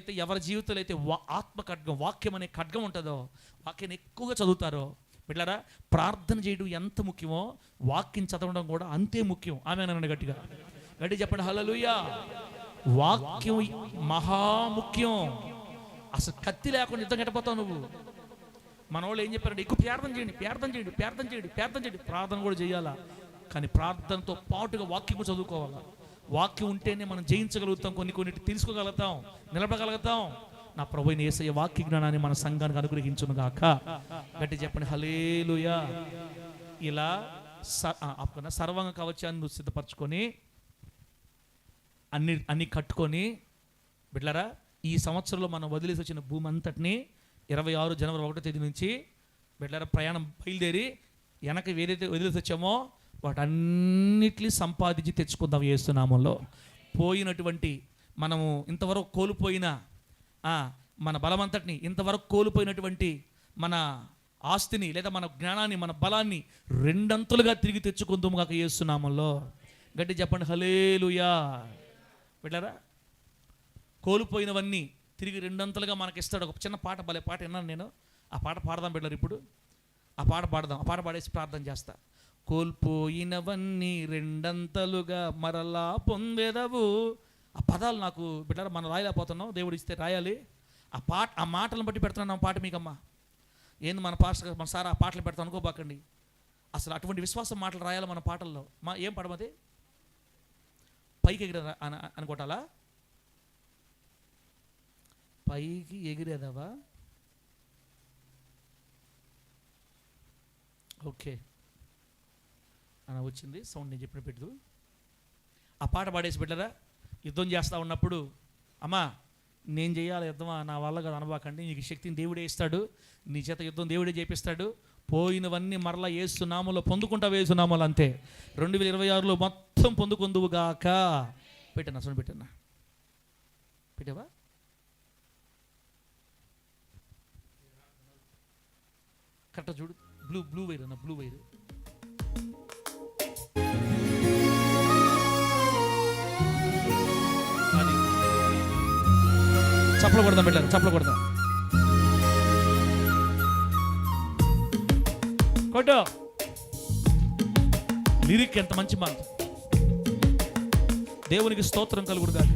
అయితే ఆత్మ ఖడ్గం, వాక్యం అనే ఖడ్గం ఉంటుందో, వాక్యాన్ని ఎక్కువగా చదువుతారో బిడ్డలారా, ప్రార్థన చేయడం ఎంత ముఖ్యమో వాక్యం చదవడం కూడా అంతే ముఖ్యం. ఆమేనండి. గట్టిగా చెప్పండి హల్లెలూయా. వాక్యం మహాముఖ్యం. అసలు కత్తి లేకుండా యుద్ధం గెట్టపోతావు నువ్వు. మన వాళ్ళు ఏం చెప్పారంటే, ఎక్కువ ప్రార్థన చేయండి. ప్రార్థన కూడా చేయాలా, కానీ ప్రార్థనతో పాటుగా వాక్యం కూడా చదువుకోవాలా. వాక్యం ఉంటేనే మనం జయించగలుగుతాం, కొన్నిటి తెలుసుకోగలుగుతాం, నిలబడగలుగుతాం. నా ప్రభువైన యేసయ్య వాక్య జ్ఞానాన్ని మన సంఘానికి అనుగ్రహించును గాక. గట్టి చెప్పండి హల్లెలూయా. ఇలా సర్వాంగ కవచాన్ని నువ్వు సిద్ధపరచుకొని అన్ని కట్టుకొని బిడ్డలారా, ఈ సంవత్సరంలో మనం వదిలేసి వచ్చిన భూమి అంతటిని 26 జనవరి 1వ తేదీ నుంచి బిడ్డలారా ప్రయాణం బయలుదేరి వెనక ఏదైతే వదిలేసి వచ్చామో వాటన్నిటిని సంపాదించి తెచ్చుకుందాం యేసునామంలో. పోయినటువంటి మనము ఇంతవరకు కోల్పోయిన మన బలమంతటిని, ఇంతవరకు కోల్పోయినటువంటి మన ఆస్తిని, లేదా మన జ్ఞానాన్ని, మన బలాన్ని రెండంతలుగా తిరిగి తెచ్చుకుందాము కాక యేసునామంలో. గట్టి చెప్పండి హల్లెలూయా. బిడ్డలారా, కోల్పోయినవన్నీ తిరిగి రెండంతలుగా మనకిస్తాడు. ఒక చిన్న పాట, భలే పాట విన్నాను నేను. ఆ పాట పాడదాం బిడ్డలారా. ఇప్పుడు ఆ పాట పాడదాం. ఆ పాట పాడేసి ప్రార్థన చేస్తా. కోల్పోయినవన్నీ రెండంతలుగా మరలా పొందెదవు. ఆ పదాలు నాకు బిడ్డలారా మనం రాయలేకపోతున్నాం, దేవుడు ఇస్తే రాయాలి. ఆ మాటలను బట్టి పెడుతున్నాను పాట మీకమ్మా. ఏంది మన పాస్టర్ మన సార్ ఆ పాటలు పెడతాం అనుకోబాకండి. అసలు అటువంటి విశ్వాసం మాటలు రాయాలి మన పాటల్లో. ఏం పడమది? పైకి ఎగిరేదా అనుకోటాలా? పైకి ఎగిరేదావా? ఓకే అని వచ్చింది సౌండ్. నేను చెప్పిన పెట్టు. ఆ పాట పాడేసి బిడ్డరా, యుద్ధం చేస్తూ ఉన్నప్పుడు, అమ్మా నేను చేయాలి యుద్ధమా, నా వల్ల కదా అనబాకండి, నీకు శక్తిని దేవుడే ఇస్తాడు, నీ చేత యుద్ధం దేవుడే చేపిస్తాడు. పోయినవన్నీ మరలా యేసునామములో పొందుకుంటావు. యేసునామములో అంతే. 2026లో మొత్తం పొందుకుందువుగాక. పెట్టన్నా సౌండ్ పెట్టన్నా. పెట్టావా? కరెక్ట్ చూడు. బ్లూ వైర్ అన్న, బ్లూ వైర్. అది చప్పలు కొడదాం పెట్టారు, చప్పలు కొడదాం. కొట్టు. లిరిక్ ఎంత మంచి మాట. దేవునికి స్తోత్రం కలుగుడుగాక.